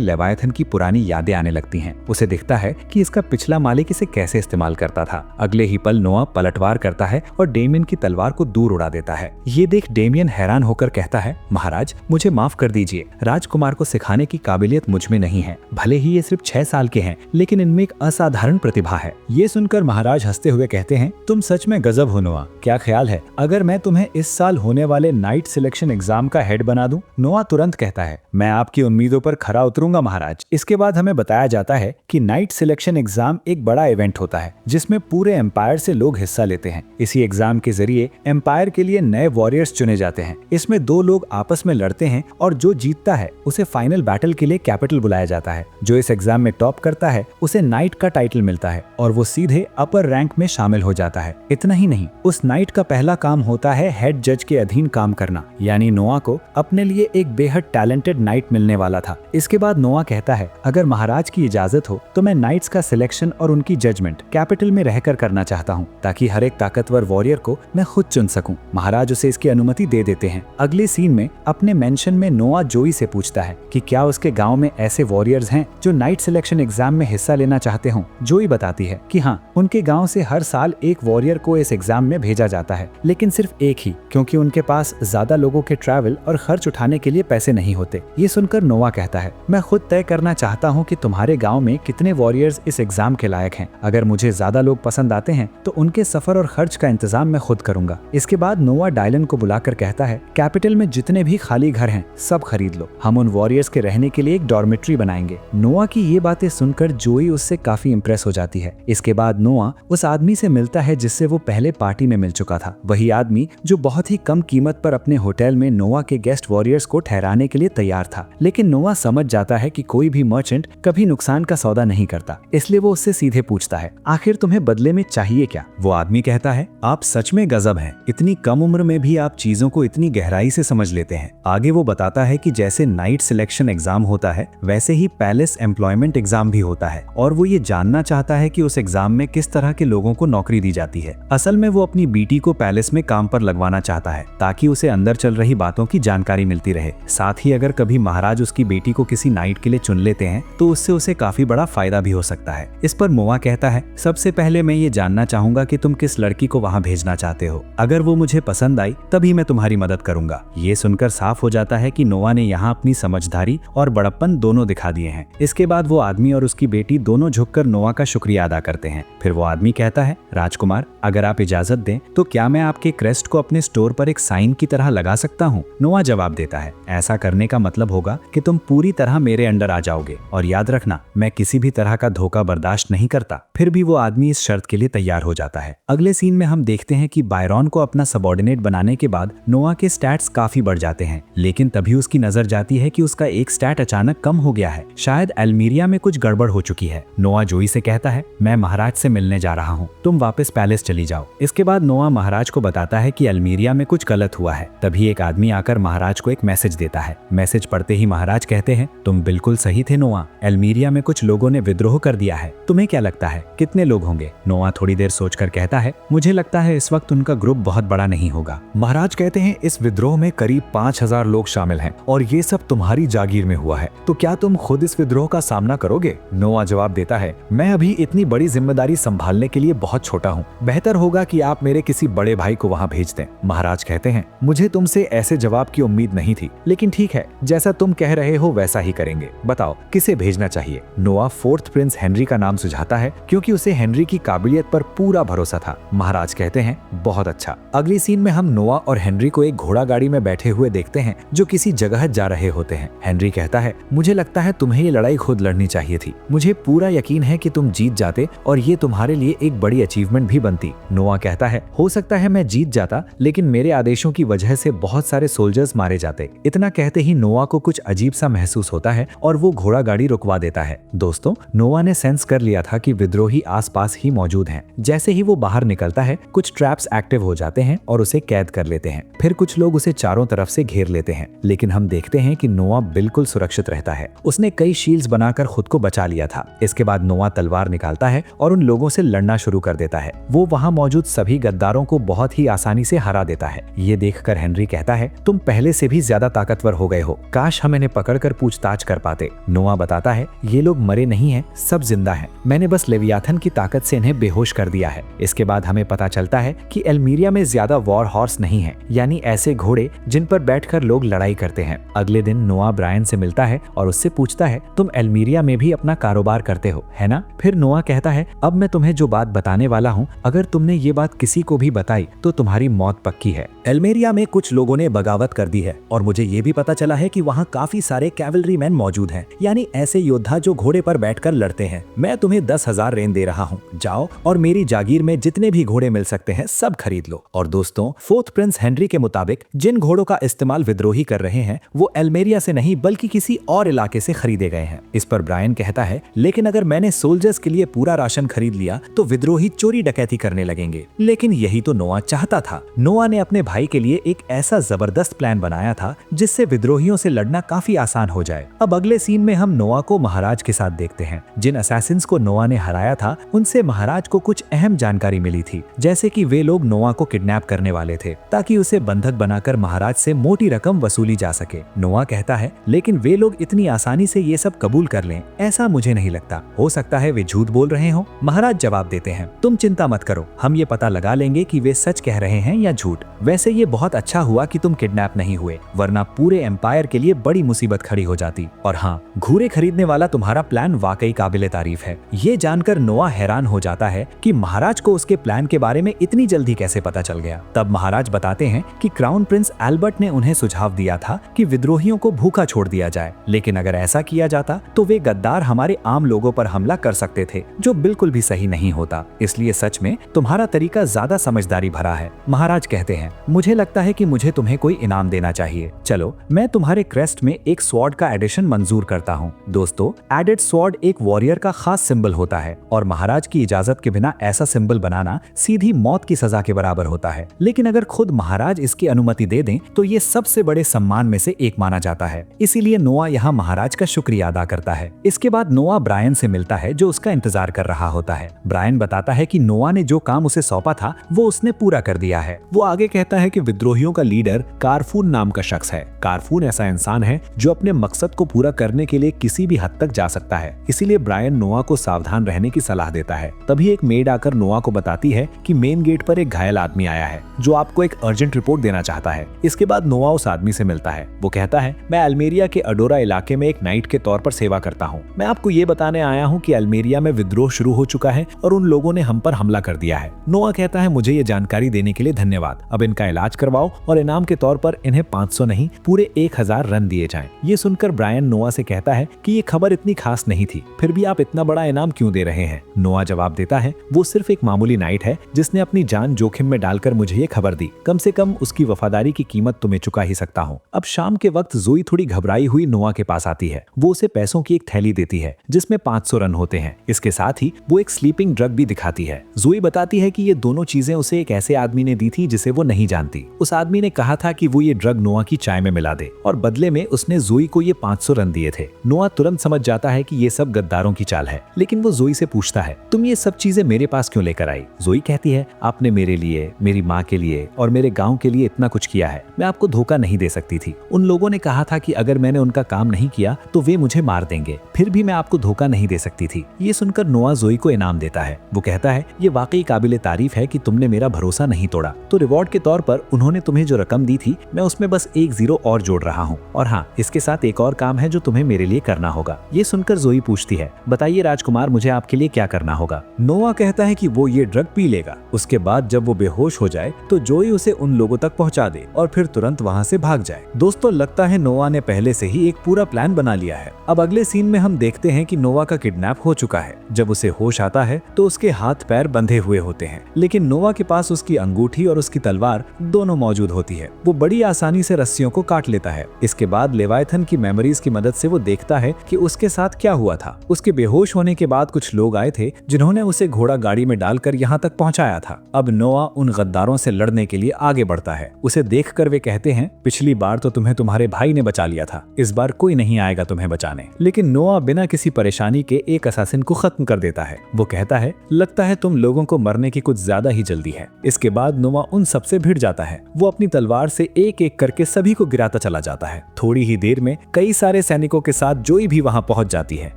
लेवायथन की पुरानी यादें आने लगती हैं। उसे दिखता है कि इसका पिछला मालिक इसे कैसे इस्तेमाल करता था। अगले ही पल नोआ पलटवार करता है और डेमियन की तलवार को दूर उड़ा देता है। ये देख डेमियन हैरान होकर कहता है, महाराज मुझे माफ कर दीजिए, राजकुमार को सिखाने की काबिलियत मुझ में नहीं है। भले ही ये सिर्फ 6 साल के हैं लेकिन इनमें एक असाधारण प्रतिभा है। ये सुनकर महाराज हंसते हुए कहते हैं, तुम सच में गजब हो नोआ। क्या ख्याल है अगर मैं तुम्हें इस साल होने वाले नाइट सिलेक्शन एग्जाम का हेड बना दूं? नोआ तुरंत कहता है, मैं आपकी उम्मीदों पर खरा उतरूंगा महाराज। इसके बाद हमें बताया जाता है कि नाइट सिलेक्शन एग्जाम एक बड़ा इवेंट होता है जिसमें पूरे एम्पायर से लोग हिस्सा लेते हैं। इसी एग्जाम के जरिए एम्पायर के लिए नए वॉरियर्स चुने जाते हैं। इसमें 2 लोग आपस में लड़ते हैं और जो जीतता है उसे फाइनल बैटल के लिए कैपिटल बुलाया जाता है। जो इस एग्जाम में टॉप करता है उसे नाइट का टाइटल मिलता है और वो सीधे अपर रैंक में शामिल हो जाता है। इतना ही नहीं, उस नाइट का पहला काम होता है हेड जज के अधीन काम करना। यानी नोआ को अपने लिए एक बेहद टैलेंटेड नाइट मिलने वाला था। इसके बाद नोआ कहता है, अगर महाराज की इजाजत हो तो मैं नाइट्स का सिलेक्शन और उनकी जजमेंट कैपिटल में रहकर करना चाहता हूँ ताकि हर एक ताकतवर वॉरियर को मैं खुद चुन सकूं। महाराज उसे इसकी अनुमति दे देते हैं। अगले सीन में अपने मेंशन में नोआ जोई से पूछता है कि क्या उसके गांव में ऐसे वॉरियर्स हैं जो नाइट सिलेक्शन एग्जाम में हिस्सा लेना चाहते हों। जोई बताती है कि हाँ, उनके गांव से हर साल एक वॉरियर को इस एग्जाम में भेजा जाता है, लेकिन सिर्फ एक ही, क्योंकि उनके पास ज्यादा लोगों के ट्रैवल और खर्च उठाने के लिए पैसे नहीं होते। ये सुनकर नोआ कहता है, मैं खुद तय करना चाहता हूँ कि तुम्हारे गाँव में कितने वॉरियर्स इस एग्जाम के लायक हैं। अगर मुझे ज्यादा लोग पसंद आते हैं तो उनके सफर और खर्च का इंतजाम मैं खुद करूंगा। इसके बाद नोआ डायलन को बुलाकर कहता है, कैपिटल में जितने भी खाली घर हैं सब खरीद लो, हम उन वॉरियर्स के रहने के लिए एक डॉर्मेट्री बनाएंगे। नोआ की ये बातें सुनकर जोई उससे काफी इंप्रेस हो जाती है। इसके बाद नोआ उस आदमी से मिलता है जिससे वो पहले पार्टी में मिल चुका था। वही आदमी जो बहुत ही कम कीमत पर अपने होटल में नोआ के गेस्ट वॉरियर्स को ठहराने के लिए तैयार था। लेकिन नोआ समझ जाता है कि कोई भी मर्चेंट कभी नुकसान का सौदा नहीं करता, इसलिए वो उससे सीधे पूछता है, आखिर तुम्हें बदले में चाहिए क्या? वो आदमी कहता है, आप सच में गजब हैं, इतनी कम उम्र में भी आप चीजों को इतनी गहराई से समझ लेते हैं। आगे वो बताता है कि जैसे नाइट सिलेक्शन एग्जाम होता है वैसे ही पैलेस एम्प्लॉयमेंट एग्जाम भी होता है और वो ये जानना चाहता है कि उस एग्जाम में किस तरह के लोगों को नौकरी दी जाती है। असल में वो अपनी बेटी को पैलेस में काम पर लगवाना चाहता है ताकि उसे अंदर चल रही बातों की जानकारी मिलती रहे। साथ ही अगर कभी महाराज उसकी बेटी को किसी नाइट के लिए चुन लेते हैं तो उससे उसे काफी बड़ा फायदा भी हो सकता है। इस पर नोआ कहता है, सबसे पहले मैं ये जानना चाहूंगा कि तुम किस लड़की को वहाँ भेजना चाहते हो। अगर वो मुझे पसंद आई तभी मैं तुम्हारी मदद करूंगा। ये सुनकर साफ हो जाता है कि नोआ ने यहाँ अपनी समझदारी और बड़प्पन दोनों दिखा दिए हैं। इसके बाद वो आदमी और उसकी बेटी दोनों झुककर नोआ का शुक्रिया अदा करते हैं। फिर वो आदमी कहता है, राजकुमार अगर आप इजाजत दें तो क्या मैं आपके क्रेस्ट को अपने स्टोर पर एक साइन की तरह लगा सकता हूँ? नोआ जवाब देता है, ऐसा करने का मतलब होगा कि तुम पूरी तरह मेरे अंडर आ जाओगे और याद रखना मैं किसी भी तरह का धोखा बर्दाश्त नहीं करता। फिर भी वो आदमी इस शर्त के लिए तैयार हो जाता है। अगले सीन में हम देखते हैं कि बायरॉन को अपना सबऑर्डिनेट बनाने के बाद नोआ के स्टैट्स काफी बढ़ जाते हैं, लेकिन तभी उसकी नजर जाती है कि उसका एक स्टैट अचानक कम हो गया है। शायद एल्मीरिया में कुछ गड़बड़ हो चुकी है। नोआ जोई से कहता है, मैं महाराज से मिलने जा रहा हूँ, तुम वापस पैलेस चली जाओ। इसके बाद नोआ महाराज को बताता है कि एल्मीरिया में कुछ गलत हुआ है। तभी एक आदमी आकर महाराज को एक मैसेज देता है। मैसेज पढ़ते ही महाराज कहते हैं, तुम बिल्कुल सही थे नोआ, एल्मीरिया में कुछ लोगों ने विद्रोह कर दिया है। तुम्हें क्या लगता है कितने लोग होंगे? नोआ थोड़ी देर सोचकर कहता है, मुझे लगता है इस वक्त उनका ग्रुप बहुत बड़ा नहीं होगा। महाराज कहते हैं, इस विद्रोह में करीब 5000 लोग शामिल हैं और ये सब तुम्हारी जागीर में हुआ है, तो क्या तुम खुद इस विद्रोह का सामना करोगे? नोआ जवाब देता है, मैं अभी इतनी बड़ी जिम्मेदारी संभालने के लिए बहुत छोटा हूँ, बेहतर होगा कि आप मेरे किसी बड़े भाई को वहाँ भेज दें। महाराज कहते हैं, मुझे तुमसे ऐसे जवाब की उम्मीद नहीं थी, लेकिन ठीक है, जैसा तुम कह रहे हो वैसा ही करेंगे। बताओ किसे भेजना चाहिए? नोआ 4th प्रिंस हेनरी का नाम सुझाता है क्योंकि उसे हेनरी की काबिलियत पर पूरा भरोसा था। महाराज कहते हैं, बहुत अच्छा। अगली सीन में हम नोआ और हेनरी को एक घोड़ा गाड़ी में बैठे हुए देखते हैं जो किसी जगह जा रहे होते हैं। हेनरी कहता है, मुझे लगता है तुम्हें ये लड़ाई खुद लड़नी चाहिए थी, मुझे पूरा यकीन है कि तुम जीत जाते और ये तुम्हारे लिए एक बड़ी अचीवमेंट भी बनती। नोआ कहता है, हो सकता है मैं जीत जाता, लेकिन मेरे आदेशों की वजह से बहुत सारे सोल्जर्स मारे जाते, घोड़े। इतना कहते ही नोआ को कुछ अजीब सा महसूस होता है और वो घोड़ा गाड़ी रुकवा देता है। दोस्तों, नोआ ने सेंस कर लिया था कि विद्रोही आसपास ही मौजूद हैं। जैसे ही वो बाहर निकलता है, कुछ ट्रैप्स एक्टिव हो जाते हैं और उसे कैद कर लेते हैं। फिर कुछ लोग उसे चारों तरफ से घेर लेते हैं, लेकिन हम देखते हैं कि नोआ बिल्कुल सुरक्षित रहता है। उसने कई शील्ड्स बनाकर खुद को बचा लिया था। इसके बाद नोआ तलवार निकालता है और उन लोगों से लड़ना शुरू कर देता है। वो वहां मौजूद सभी गद्दारों को बहुत ही आसानी से हरा देता है। ये देखकर हेनरी कहता है, तुम पहले से भी ज्यादा ताकतवर हो गए हो, काश हम इन्हें पकड़कर पूछताछ कर पाते। नोआ बताता है, ये लोग मरे नहीं हैं, सब जिंदा हैं। मैंने बस लेवियाथन की ताकत से इन्हें बेहोश कर दिया है। इसके बाद हमें पता चलता है कि एल्मीरिया में ज्यादा वॉर हॉर्स नहीं है, यानी ऐसे घोड़े जिन पर बैठकर लोग लड़ाई करते हैं। अगले दिन नोआ ब्रायन से मिलता है और उससे पूछता है, तुम एल्मीरिया में भी अपना कारोबार करते हो, है ना? फिर नोआ कहता है, अब मैं तुम्हें जो बात बताने वाला हूँ, अगर तुमने ये बात किसी को भी बताई तो तुम्हारी मौत पक्की है। एल्मेरिया में कुछ लोगों ने बगावत कर दी है और मुझे ये भी पता चला है कि वहाँ काफी सारे कैवलरी मैन मौजूद हैं, यानी ऐसे योद्धा जो घोड़े पर बैठकर लड़ते हैं। मैं तुम्हें 10,000 रेन दे रहा हूँ, जाओ और मेरी जागीर में जितने भी घोड़े मिल सकते हैं सब खरीद लो। और दोस्तों, फोर्थ प्रिंस हेनरी के मुताबिक जिन घोड़ों का इस्तेमाल विद्रोही कर रहे हैं वो एल्मेरिया से नहीं बल्कि किसी और इलाके से खरीदे गए हैं। इस पर ब्रायन कहता है, लेकिन अगर मैंने सोल्जर्स के लिए पूरा राशन खरीद लिया तो विद्रोही चोरी डकैती करने लगेंगे। लेकिन यही तो नोआ चाहता था। नोआ ने अपने भाई के लिए एक ऐसा जबरदस्त प्लान बनाया था जिससे विद्रोहियों से लड़ना काफी आसान हो जाए। अब अगले सीन में हम नोआ को महाराज के साथ देखते हैं। जिन असैसिन्स को नोआ ने हराया था उनसे महाराज को कुछ अहम जानकारी मिली थी, जैसे कि वे लोग नोआ को किडनैप करने वाले थे ताकि उसे बंधक बनाकर महाराज से मोटी रकम वसूली जा सके। नोआ कहता है, लेकिन वे लोग इतनी आसानी से ये सब कबूल कर लें ऐसा मुझे नहीं लगता, हो सकता है वे झूठ बोल रहे हो। महाराज जवाब देते हैं, तुम चिंता मत करो, हम ये पता लगा लेंगे कि वे सच कह रहे हैं या झूठ। वैसे ये बहुत अच्छा हुआ कि तुम किडनैप नहीं हुए, वरना पूरे एम्पायर के लिए बड़ी मुसीबत खड़ी हो जाती। और हाँ, घोड़े खरीदने वाला तुम्हारा प्लान वाकई काबिले तारीफ है। ये जानकर नोआ हैरान हो जाता है कि महाराज को उसके प्लान के बारे में इतनी जल्दी कैसे पता चल गया। तब महाराज बताते हैं कि क्राउन प्रिंस एल्बर्ट ने उन्हें सुझाव दिया था कि विद्रोहियों को भूखा छोड़ दिया जाए, लेकिन अगर ऐसा किया जाता तो वे गद्दार हमारे आम लोगों पर हमला कर सकते थे, जो बिल्कुल भी सही नहीं होता। इसलिए सच में तुम्हारा तरीका ज्यादा समझदारी भरा है। महाराज कहते हैं, मुझे लगता है कि मुझे तुम्हें कोई इनाम देना चाहिए। चलो, मैं तुम्हारे क्रेस्ट में एक स्वॉर्ड का एडिशन मंजूर करता हूँ। दोस्तों, एडेड स्वॉर्ड एक वॉरियर का खास सिंबल होता है और महाराज की इजाजत के बिना ऐसा सिंबल बनाना सीधी मौत की सजा के बराबर होता है। लेकिन अगर खुद महाराज इसकी अनुमति दे दें तो ये सबसे बड़े सम्मान में से एक माना जाता है। इसीलिए नोआ यहाँ महाराज का शुक्रिया अदा करता है। इसके बाद नोआ ब्रायन से मिलता है जो उसका इंतजार कर रहा होता है। ब्रायन बताता है कि नोआ ने जो काम उसे सौंपा था वो उसने पूरा कर दिया है। वो आगे कहता है कि विद्रोहियों का लीडर कारफून नाम का शख्स है। कारफून ऐसा इंसान है जो अपने मकसद को पूरा करने के लिए किसी भी हद तक जा सकता है। इसीलिए ब्रायन नोआ को सावधान रहने की सलाह देता है। तभी एक मेड आकर नोआ को बताती है कि मेन गेट पर एक घायल आदमी आया है जो आपको एक अर्जेंट रिपोर्ट देना चाहता है। इसके बाद नोआ उस आदमी से मिलता है। वो कहता है, मैं अल्मेरिया के अडोरा इलाके में एक नाइट के तौर पर सेवा करता हूँ। मैं आपको ये बताने आया हूँ कि अल्मेरिया में विद्रोह शुरू हो चुका है और उन लोगों ने हम पर हमला कर दिया है। नोआ कहता है, मुझे ये जानकारी देने के लिए धन्यवाद। अब इनका इलाज करवाओ और इनाम के तौर पर इन्हें 500 नहीं पूरे 1000 रन दिए जाएं। ये सुनकर ब्रायन नोआ से कहता है कि ये खबर इतनी खास नहीं थी, फिर भी आप इतना बड़ा इनाम क्यों दे रहे हैं? नोआ जवाब देता है, वो सिर्फ एक मामूली नाइट है जिसने अपनी जान जोखिम में डालकर मुझे ये खबर दी। कम से कम उसकी वफादारी की कीमत तुम्हें चुका ही सकता हूँ। अब शाम के वक्त जोई थोड़ी घबराई हुई नोआ के पास आती है। वो उसे पैसों की एक थैली देती है जिसमें 500 रन होते हैं। इसके साथ ही वो एक स्लीपिंग ड्रग भी दिखाती है। जोई बताती है कि ये दोनों चीजें उसे एक ऐसे आदमी ने दी थी जिसे वो नहीं जानती। उस आदमी ने कहा था कि वो ये ड्रग नोआ की चाय में मिला दे और बदले में उसने जोई को ये 500 रन दिए थे। नोआ तुरंत समझ जाता है कि ये सब गद्दारों की चाल है, लेकिन वो जोई से पूछता है, तुम ये सब चीजें मेरे पास क्यों लेकर आई? जोई कहती है, आपने मेरे लिए, मेरी माँ के लिए और मेरे गाँव के लिए इतना कुछ किया है, मैं आपको धोखा नहीं दे सकती थी। उन लोगों ने कहा था कि अगर मैंने उनका काम नहीं किया तो वे मुझे मार देंगे, फिर भी मैं आपको धोखा नहीं दे सकती थी। ये सुनकर नोआ जोई को इनाम देता है। वो कहता है, ये वाकई काबिले तारीफ है कि तुमने मेरा भरोसा नहीं तोड़ा। तो रिवॉर्ड के तौर पर उन्होंने तुम्हें जो रकम दी थी मैं उसमें बस 1 0 और जोड़ रहा हूँ। और हाँ, इसके साथ एक और काम है जो तुम्हें मेरे लिए करना होगा। ये सुनकर जोई पूछती है, बताइए राजकुमार, मुझे आपके लिए क्या करना होगा? नोआ कहता है कि वो ये ड्रग पी लेगा, उसके बाद जब वो बेहोश हो जाए तो जोई उसे उन लोगों तक पहुंचा दे और फिर तुरंत वहां से भाग जाए। दोस्तों, लगता है नोआ ने पहले से ही एक पूरा प्लान बना लिया है। अब अगले सीन में हम देखते हैं कि नोआ का किडनैप हो चुका है। जब उसे होश आता है तो उसके हाथ पैर बंधे हुए होते हैं, लेकिन नोआ के पास उसकी अंगूठी और उसकी तलवार दोनों मौजूद होती है। वो बड़ी आसानी से रस्सियों को काट लेता है। इसके बाद लेवायथन की मेमोरीज की मदद से वो देखता है कि उसके साथ क्या हुआ था। उसके बेहोश होने के बाद कुछ लोग आए थे जिन्होंने उसे घोड़ा गाड़ी में डालकर यहाँ तक पहुँचाया था। अब नोआ उन गद्दारों से लड़ने के लिए आगे बढ़ता है। उसे देखकर वे कहते हैं, पिछली बार तो तुम्हें तुम्हारे भाई ने बचा लिया था, इस बार कोई नहीं आएगा तुम्हें बचाने। लेकिन नोआ बिना किसी परेशानी के एक असासिन को खत्म कर देता है। वो कहता है, लगता है तुम लोगों को मरने की कुछ ज्यादा ही जल्दी है। इसके बाद नोआ उन सबसे भिड़ जाता है। वो अपनी तलवार से एक एक करके सभी को गिराता चला जाता है। थोड़ी ही देर में कई सारे सैनिकों के साथ जोई भी वहां पहुंच जाती है।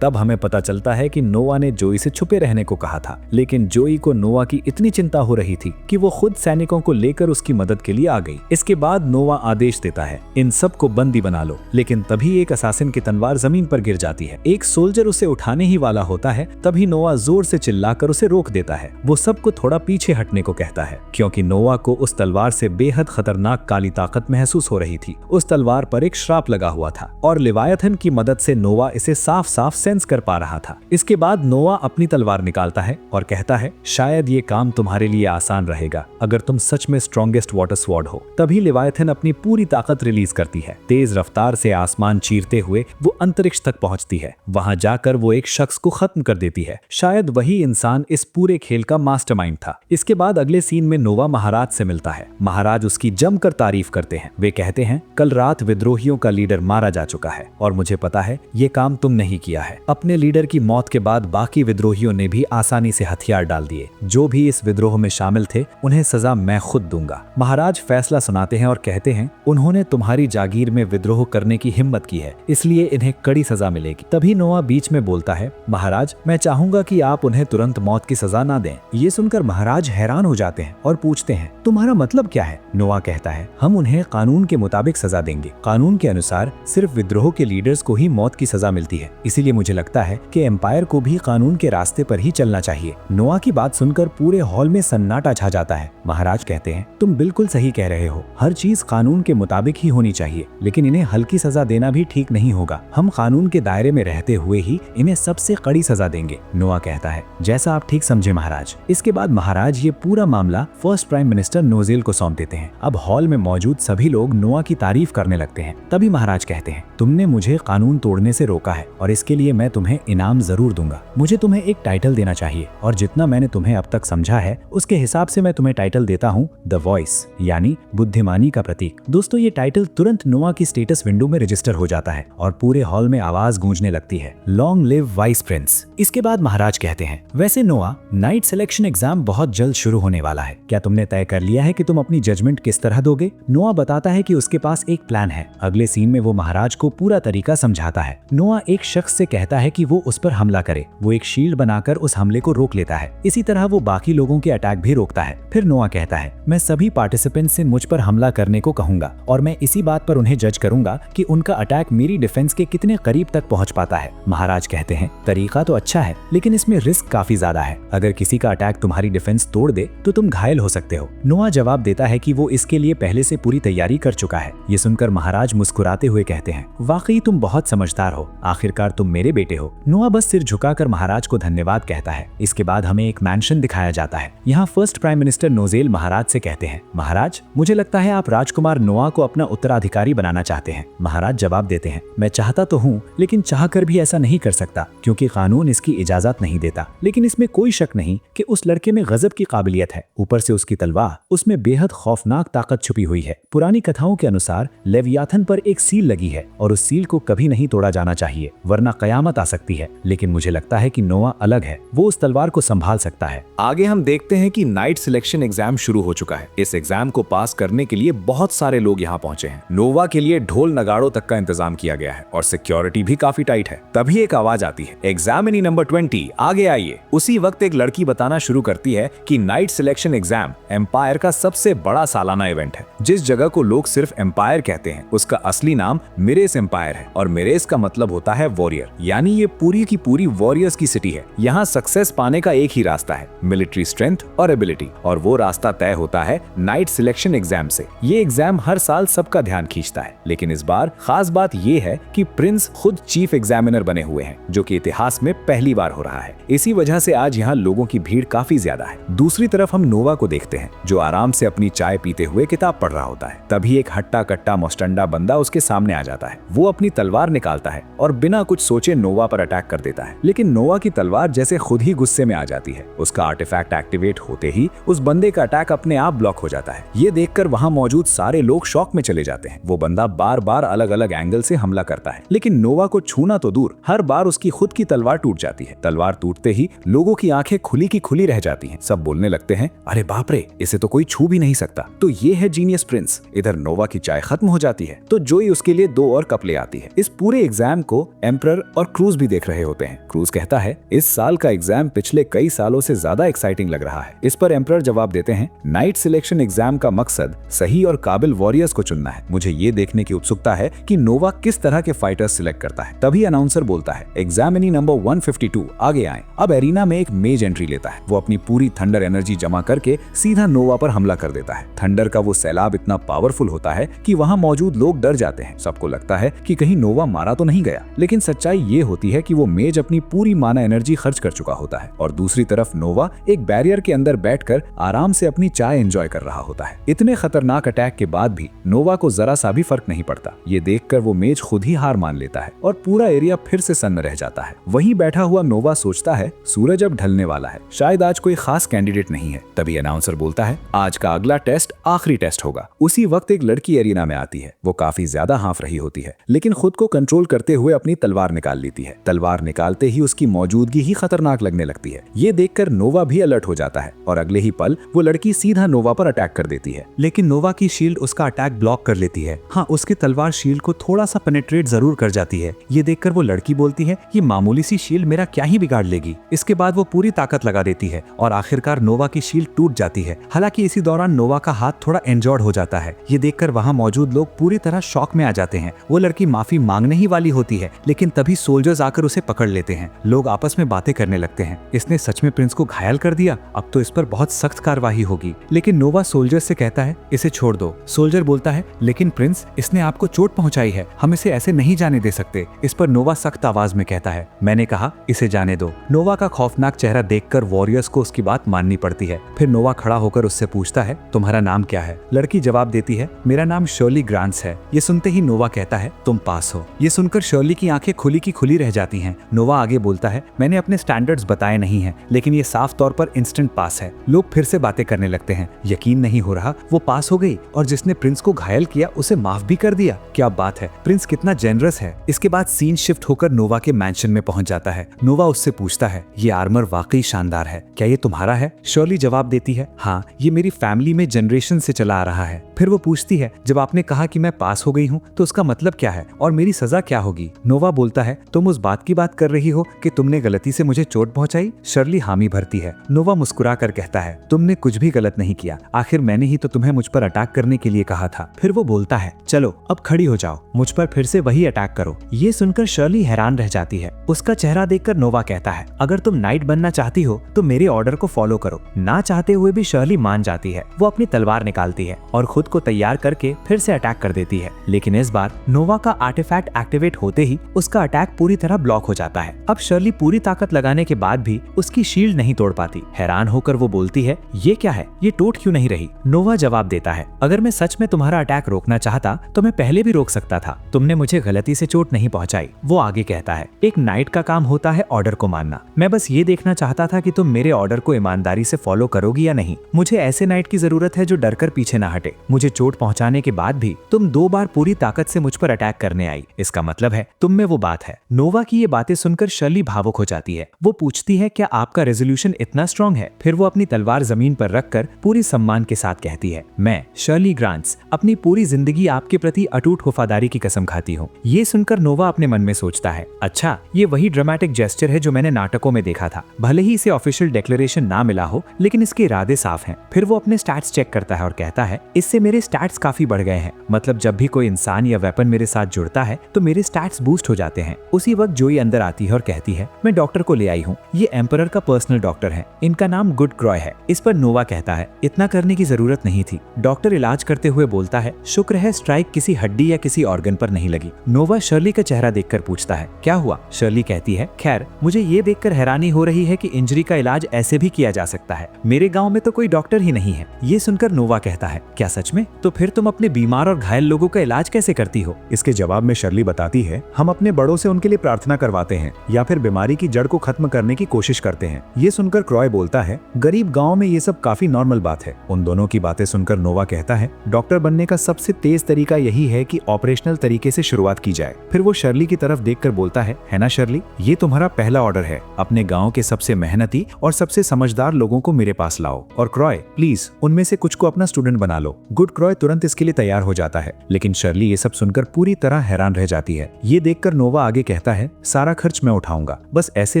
तब हमें पता चलता है कि नोआ ने जोई से छुपे रहने को कहा था, लेकिन जोई को नोआ की इतनी चिंता हो रही थी कि वो खुद सैनिकों को लेकर उसकी मदद के लिए आ गई। इसके बाद नोआ आदेश देता है, इन सबको बंदी बना लो। लेकिन तभी एक असासिन की तलवार जमीन पर गिर जाती है। एक सोल्जर उसे उठाने ही वाला होता है। तभी नोआ जोर से चिल्लाकर उसे रोक देता है। वो सबको थोड़ा पीछे हटने को कहता है, क्योंकि नोआ को उस तलवार से बेहद खतरनाक काली ताकत महसूस हो रही थी। उस तलवार पर एक श्राप लगा हुआ था और लेवायथन की मदद से नोआ इसे साफ साफ सेंस कर पा रहा था। इसके बाद नोआ अपनी तलवार निकालता है और कहता है, शायद ये काम तुम्हारे लिए आसान रहेगा अगर तुम सच में स्ट्रॉन्गेस्ट वाटर स्वॉर्ड हो। तभी लेवायथन अपनी पूरी ताकत रिलीज करती है। तेज रफ्तार से आसमान चीरते हुए वो अंतरिक्ष तक पहुंचती है। वहां जाकर वो एक शख्स को खत्म कर देती है। शायद वही इंसान इस पूरे खेल का मास्टरमाइंड था। इसके बाद अगले सीन में नोआ महाराज से मिलता है। महाराज उसकी जमकर तारीफ करते हैं। वे कहते हैं, कल रात विद्रोहियों का लीडर मारा जा चुका है और मुझे पता है ये काम तुम नहीं किया है। अपने लीडर की मौत के बाद बाकी विद्रोहियों ने भी आसानी से हथियार डाल दिए। जो भी इस विद्रोह में शामिल थे उन्हें सजा मैं खुद दूंगा। महाराज फैसला सुनाते हैं और कहते हैं, उन्होंने तुम्हारी जागीर में विद्रोह करने की हिम्मत की है, इसलिए इन्हें कड़ी सजा मिलेगी। तभी नोआ बीच में बोलता है, महाराज मैं चाहूंगा कि आप उन्हें तुरंत मौत की सजा ना दें। ये सुनकर महाराज हैरान हो जाते हैं और पूछते हैं, तुम्हारा मतलब क्या है? नोआ कहता है, हम उन्हें कानून के मुताबिक सजा देंगे। कानून के अनुसार सिर्फ विद्रोह के लीडर्स को ही मौत की सजा मिलती है, इसीलिए मुझे लगता है कि एम्पायर को भी कानून के रास्ते पर ही चलना चाहिए। नोआ की बात सुनकर पूरे हॉल में सन्नाटा छा जाता है। महाराज कहते हैं, तुम बिल्कुल सही कह रहे हो, हर चीज कानून के मुताबिक ही होनी चाहिए, लेकिन इन्हें हल्की सजा देना भी ठीक नहीं होगा। हम कानून के दायरे में रहते हुए ही इन्हें सबसे कड़ी सजा देंगे। नोआ कहता है, जैसा आप ठीक समझे महाराज। इसके बाद महाराज ये पूरा मामला फर्स्ट प्राइम मिनिस्टर नोजेल को सौंप देते हैं। अब हॉल में मौजूद सभी लोग नोआ की तारीफ करने लगते हैं। तभी महाराज कहते हैं, तुमने मुझे कानून तोड़ने से रोका है और इसके लिए मैं तुम्हें इनाम जरूर दूंगा। मुझे तुम्हें एक टाइटल देना चाहिए और जितना मैंने तुम्हें अब तक समझा है उसके हिसाब से मैं तुम्हें टाइटल देता हूँ द वॉइस, यानी बुद्धिमानी का प्रतीक। दोस्तों ये टाइटल तुरंत नोआ की स्टेटस विंडो में रजिस्टर हो जाता है और पूरे हॉल में आवाज गूंजने लगती है, लॉन्ग लिव वाइस प्रिंस। इसके बाद महाराज कहते हैं, वैसे नोआ नाइट सिलेक्शन एग्जाम बहुत जल्द शुरू होने वाला है। क्या तुमने तय कर लिया है कि तुम अपनी जजमेंट किस तरह दोगे? नोआ बताता है कि उसके पास एक प्लान है। अगले सीन में वो महाराज को पूरा तरीका समझाता है। नोआ एक शख्स से कहता है कि वो उस पर हमला करे। वो एक शील्ड बनाकर उस हमले को रोक लेता है। इसी तरह वो बाकी लोगों के अटैक भी रोकता है। फिर नोआ कहता है, मैं सभी पार्टिसिपेंट से मुझ पर हमला करने को कहूंगा और मैं इसी बात पर उन्हें जज करूंगा कि उनका अटैक मेरी डिफेंस के कितने करीब तक पहुंच पाता है। महाराज कहते हैं, तरीका तो अच्छा है लेकिन इसमें रिस्क काफी ज्यादा है। अगर किसी का अटैक तुम्हारी डिफेंस तोड़ दे तो तुम घायल हो सकते हो। नोआ जवाब देता है कि वो इसके लिए पहले से पूरी तैयारी कर चुका है। ये सुनकर महाराज मुस्कुराते हुए कहते हैं, वाकई तुम बहुत समझदार हो, आखिरकार तुम मेरे बेटे हो। नोआ बस सिर झुकाकर महाराज को धन्यवाद कहता है। इसके बाद हमें एक मैंशन दिखाया जाता है। यहाँ फर्स्ट प्राइम मिनिस्टर नोजेल महाराज से कहते हैं, महाराज मुझे लगता है आप राजकुमार नोआ को अपना उत्तराधिकारी बनाना चाहते हैं। महाराज जवाब देते हैं, मैं चाहता तो हूँ लेकिन चाहकर भी ऐसा नहीं कर सकता क्योंकि कानून इसकी इजाजत नहीं देता। लेकिन इसमें कोई शक नहीं कि उस लड़के में गजब की काबिलियत है। ऊपर से उसकी तलवार, उसमें बेहद खौफनाक ताकत छुपी हुई है। पुरानी कथाओं के अनुसार लेवियाथन पर एक सील लगी है और उस सील को कभी नहीं तोड़ा जाना चाहिए वरना कयामत आ सकती है। लेकिन मुझे लगता है कि नोआ अलग है, वो उस तलवार को संभाल सकता है। आगे हम देखते हैं कि नाइट सिलेक्शन एग्जाम शुरू हो चुका है। इस एग्जाम को पास करने के लिए बहुत सारे लोग यहाँ पहुंचे हैं। नोवा के लिए ढोल नगाड़ों तक का इंतजाम किया गया है और सिक्योरिटी भी काफी टाइट है। तभी एक आवाज आती है, एग्जामिनी नंबर 20 आगे आइए। उसी वक्त एक लड़की बताना शुरू करती है कि नाइट सिलेक्शन एग्जाम एम्पायर का सबसे बड़ा सालाना इवेंट है। जिस जगह को लोग सिर्फ एम्पायर कहते हैं उसका असली नाम मिरेस एम्पायर है और मिरेस का मतलब होता है वॉरियर, यानी ये पूरी की पूरी वॉरियर्स की सिटी है। यहाँ सक्सेस पाने का एक ही रास्ता है, मिलिट्री स्ट्रेंथ और एबिलिटी, और वो रास्ता तय होता है नाइट सिलेक्शन एग्जाम से। ये एग्जाम हर साल सबका ध्यान खींचता है, लेकिन इस बार खास बात ये है कि प्रिंस खुद चीफ एग्जामिनर बने हुए हैं, जो कि इतिहास में पहली बार हो रहा है। इसी वजह से आज यहाँ लोगों की भीड़ काफी ज्यादा है। दूसरी तरफ हम नोवा को देखते हैं, जो आराम से अपने अपनी चाय पीते हुए किताब पढ़ रहा होता है। तभी एक हट्टा कट्टा मोस्टंडा बंदा उसके सामने आ जाता है। वो अपनी तलवार निकालता है और बिना कुछ सोचे नोवा पर अटैक कर देता है, लेकिन नोवा की तलवार जैसे खुद ही गुस्से में आ जाती है। उसका आर्टिफैक्ट एक्टिवेट होते ही उस बंदे का अटैक अपने आप ब्लॉक हो जाता है। ये देखकर वहां मौजूद सारे लोग शॉक में चले जाते हैं। वो बंदा बार बार अलग अलग एंगल से हमला करता है, लेकिन नोवा को छूना तो दूर, हर बार उसकी खुद की तलवार टूट जाती है। तलवार टूटते ही लोगों की आंखें खुली की खुली रह जाती हैं। सब बोलने लगते हैं, अरे बाप रे, इसे तो कोई छू भी नहीं सकता। तो ये है जीनियस प्रिंस। इधर नोवा की चाय खत्म हो जाती है तो जोई उसके लिए 2 और कप ले आती है। इस पूरे एग्जाम को एम्परर और क्रूज भी देख रहे होते हैं। क्रूज कहता है, इस साल का एग्जाम पिछले कई सालों से ज्यादा एक्साइटिंग लग रहा है। इस पर एम्परर जवाब देते हैं, नाइट सिलेक्शन एग्जाम का मकसद सही और काबिल वॉरियर्स को चुनना है। मुझे ये देखने की उत्सुकता है कि नोवा किस तरह के फाइटर्स सिलेक्ट करता है। तभी अनाउंसर बोलता है, एग्जामिनी नंबर 152 आगे आए। अब एरिना में एक मेज एंट्री लेता है। वो अपनी पूरी थंडर एनर्जी जमा करके सीधा नोवा पर हमला कर देता है। थंडर का वो सैलाब इतना पावरफुल होता है कि वहां मौजूद लोग डर जाते हैं। सबको लगता है कि कहीं नोवा मारा तो नहीं गया, लेकिन सच्चाई ये होती है कि वो मेज अपनी पूरी माना एनर्जी खर्च कर चुका होता है और दूसरी तरफ नोवा एक बैरियर के अंदर बैठकर आराम से अपनी चाय एंजॉय कर रहा होता है। इतने खतरनाक अटैक के बाद भी नोवा को जरा सा भी फर्क नहीं पड़ता। ये देखकर वो मेज खुद ही हार मान लेता है और पूरा एरिया फिर से सन्न रह जाता है। वहीं बैठा हुआ नोवा सोचता है, सूरज अब ढलने वाला है, शायद आज कोई खास कैंडिडेट नहीं है। तभी अनाउंसर बोलता है, आज का अगला टेस्ट आखिरी टेस्ट होगा। उसी वक्त एक लड़की एरिना में आती है। वो काफी ज्यादा हाँफ रही होती है, लेकिन खुद को कंट्रोल करते हुए अपनी तलवार निकाल लेती है। तलवार निकालते ही उसकी मौजूदगी ही खतरनाक लगने लगती है। ये देखकर नोवा भी अलर्ट हो जाता है और अगले ही पल वो लड़की सीधा नोवा पर अटैक कर देती है। लेकिन नोवा की शील्ड उसका अटैक ब्लॉक कर लेती है। हाँ, उसकी तलवार शील्ड को थोड़ा सा पेनिट्रेट जरूर कर जाती है। ये देखकर वो लड़की बोलती है, ये मामूली सी शील्ड मेरा क्या ही बिगाड़ लेगी। इसके बाद वो पूरी ताकत लगा देती है और आखिरकार नोवा की शील्ड टूट जाती है। हालांकि इसी दौरान नोवा का हाथ थोड़ा इंजर्ड हो जाता है। ये देखकर वहाँ मौजूद लोग पूरी तरह शॉक में आ जाते हैं। वो लड़की माफी मांगने ही वाली होती है, लेकिन तभी सोल्जर्स आकर उसे पकड़ लेते हैं। लोग आपस में बातें करने लगते हैं, इसने सच में प्रिंस को घायल कर दिया, अब तो इस पर बहुत सख्त कार्रवाई होगी। लेकिन नोवा सोल्जर से कहता है, इसे छोड़ दो। सोल्जर बोलता है, लेकिन प्रिंस, इसने आपको चोट पहुंचाई है, हम इसे ऐसे नहीं जाने दे सकते। इस पर नोवा सख्त आवाज में कहता है, मैंने कहा इसे जाने दो। नोवा का खौफनाक चेहरा देखकर वॉरियर्स को उसकी बात माननी पड़ती है। फिर नोवा खड़ा होकर उससे पूछता है, तुम्हारा नाम क्या है? लड़की जवाब देती है, मेरा नाम शर्ली ग्रांट्स है। ये सुनते ही नोवा कहता है, तुम पास हो। ये सुनकर शर्ली की आंखें खुली की खुली रह जाती हैं। नोवा आगे बोलता है, मैंने अपने स्टैंडर्ड्स बताए नहीं हैं, लेकिन ये साफ तौर पर इंस्टेंट पास है। लोग फिर से बातें करने लगते हैं। यकीन नहीं हो रहा, वो पास हो गई और जिसने प्रिंस को घायल किया उसे माफ भी कर दिया। क्या बात है, प्रिंस कितना जेनरस है। इसके बाद सीन शिफ्ट होकर नोवा के मैंशन में पहुंच जाता है। नोवा उससे पूछता है, ये आर्मर वाकई शानदार है, क्या ये तुम्हारा है? शर्ली जवाब देती है, हाँ, ये मेरी फैमिली में जनरेशन से चला आ रहा है। फिर वो पूछती है, जब आपने कहा कि मैं पास हो गई हूँ तो उसका मतलब क्या है और मेरी सजा क्या होगी? नोवा बोलता है, तुम उस बात की बात कर रही हो कि तुमने गलती से मुझे चोट पहुंचाई? शर्ली हामी भरती है। नोवा मुस्कुरा कर कहता है, तुमने कुछ भी गलत नहीं किया, आखिर मैंने ही तो तुम्हें मुझ पर अटैक करने के लिए कहा था। फिर वो बोलता है, चलो अब खड़ी हो जाओ, मुझ पर फिर से वही अटैक करो। ये सुनकर शर्ली हैरान रह जाती है। उसका चेहरा देखकर नोवा कहता है, अगर तुम नाइट बनना चाहती हो तो मेरे ऑर्डर को फॉलो करो। ना चाहते हुए भी शर्ली मान जाती है। वो अपनी तलवार निकालती है और खुद को तैयार करके फिर से अटैक कर देती है। लेकिन इस बार नोवा का आर्टिफैक्ट एक्टिवेट होते ही उसका अटैक पूरी तरह ब्लॉक हो जाता है। अब शर्ली पूरी ताकत लगाने के बाद भी उसकी शील्ड नहीं तोड़ पाती। हैरान होकर वो बोलती है, ये क्या है, ये टूट क्यों नहीं रही? नोवा जवाब देता है, अगर मैं सच में तुम्हारा अटैक रोकना चाहता तो मैं पहले भी रोक सकता था, तुमने मुझे गलती से चोट नहीं पहुंचाई। वो आगे कहता है, एक नाइट का काम होता है ऑर्डर को मानना। मैं बस ये देखना चाहता था कि तुम मेरे ऑर्डर को ईमानदारी से फॉलो करोगी या नहीं। मुझे ऐसे नाइट की जरूरत है जो डरकर पीछे ना हटे। मुझे चोट पहुंचाने के बाद भी तुम 2 बार पूरी ताकत से मुझ पर अटैक करने आई, इसका मतलब है तुम में वो बात है। नोवा की ये बातें सुनकर शर्ली भावुक हो जाती है। वो पूछती है, क्या आपका रेजोल्यूशन इतना स्ट्रांग है? फिर वो अपनी तलवार जमीन पर रखकर पूरी सम्मान के साथ कहती है, मैं शर्ली ग्रांट्स अपनी पूरी जिंदगी आपके प्रति अटूट वफादारी की कसम खाती हूँ। ये सुनकर नोवा अपने मन में सोचता है, अच्छा, ये वही ड्रामेटिक जेस्चर है जो मैंने नाटकों में देखा था। भले ही इसे ऑफिशियल डिक्लेरेशन ना मिला हो, लेकिन इसके इरादे साफ हैं। फिर वो अपने स्टैट्स चेक करता है और कहता है, इससे मेरे स्टैट्स काफी बढ़ गए हैं। मतलब जब भी कोई इंसान या वेपन मेरे साथ जुड़ता है तो मेरे स्टैट्स बूस्ट हो जाते हैं। उसी वक्त जोई अंदर आती है और कहती है, मैं डॉक्टर को ले आई हूँ। ये एम्परर का पर्सनल डॉक्टर है, इनका नाम गुड क्रॉय है। इस पर नोवा कहता है, इतना करने की जरूरत नहीं थी। डॉक्टर इलाज करते हुए बोलता है, शुक्र है स्ट्राइक किसी हड्डी या किसी ऑर्गन पर नहीं लगी। नोवा शर्ली का चेहरा देखकर पूछता है, क्या हुआ? शर्ली कहती है, खैर, मुझे ये देखकर हैरानी हो रही है कि इंजरी का इलाज ऐसे भी किया जा सकता है। मेरे गाँव में तो कोई डॉक्टर ही नहीं है। ये सुनकर नोवा कहता है, क्या सच में? तो फिर तुम अपने बीमार और घायल लोगों का इलाज कैसे करती हो? इसके जवाब में शर्ली बताती है, हम अपने बड़ों से उनके लिए प्रार्थना करवाते हैं या फिर बीमारी की जड़ को खत्म करने की कोशिश करते हैं। ये सुनकर क्रॉय बोलता है, गरीब गाँव में ये सब काफी नॉर्मल बात है। उन दोनों की बातें सुनकर नोवा कहता है, डॉक्टर बनने का सबसे तेज तरीका यही है कि ऑपरेशनल तरीके से शुरुआत की जाए। फिर वो शर्ली की तरफ देखकर बोलता है ना शर्ली, ये तुम्हारा पहला ऑर्डर है, अपने गांव के सबसे मेहनती और सबसे समझदार लोगों को मेरे पास लाओ। और क्रॉय प्लीज उनमें से कुछ को अपना स्टूडेंट बना लो। गुड क्रॉय तुरंत इसके लिए तैयार हो जाता है, लेकिन शर्ली ये सब सुनकर पूरी तरह हैरान रह जाती है। ये देखकर नोवा आगे कहता है, सारा खर्च मैं उठाऊंगा, बस ऐसे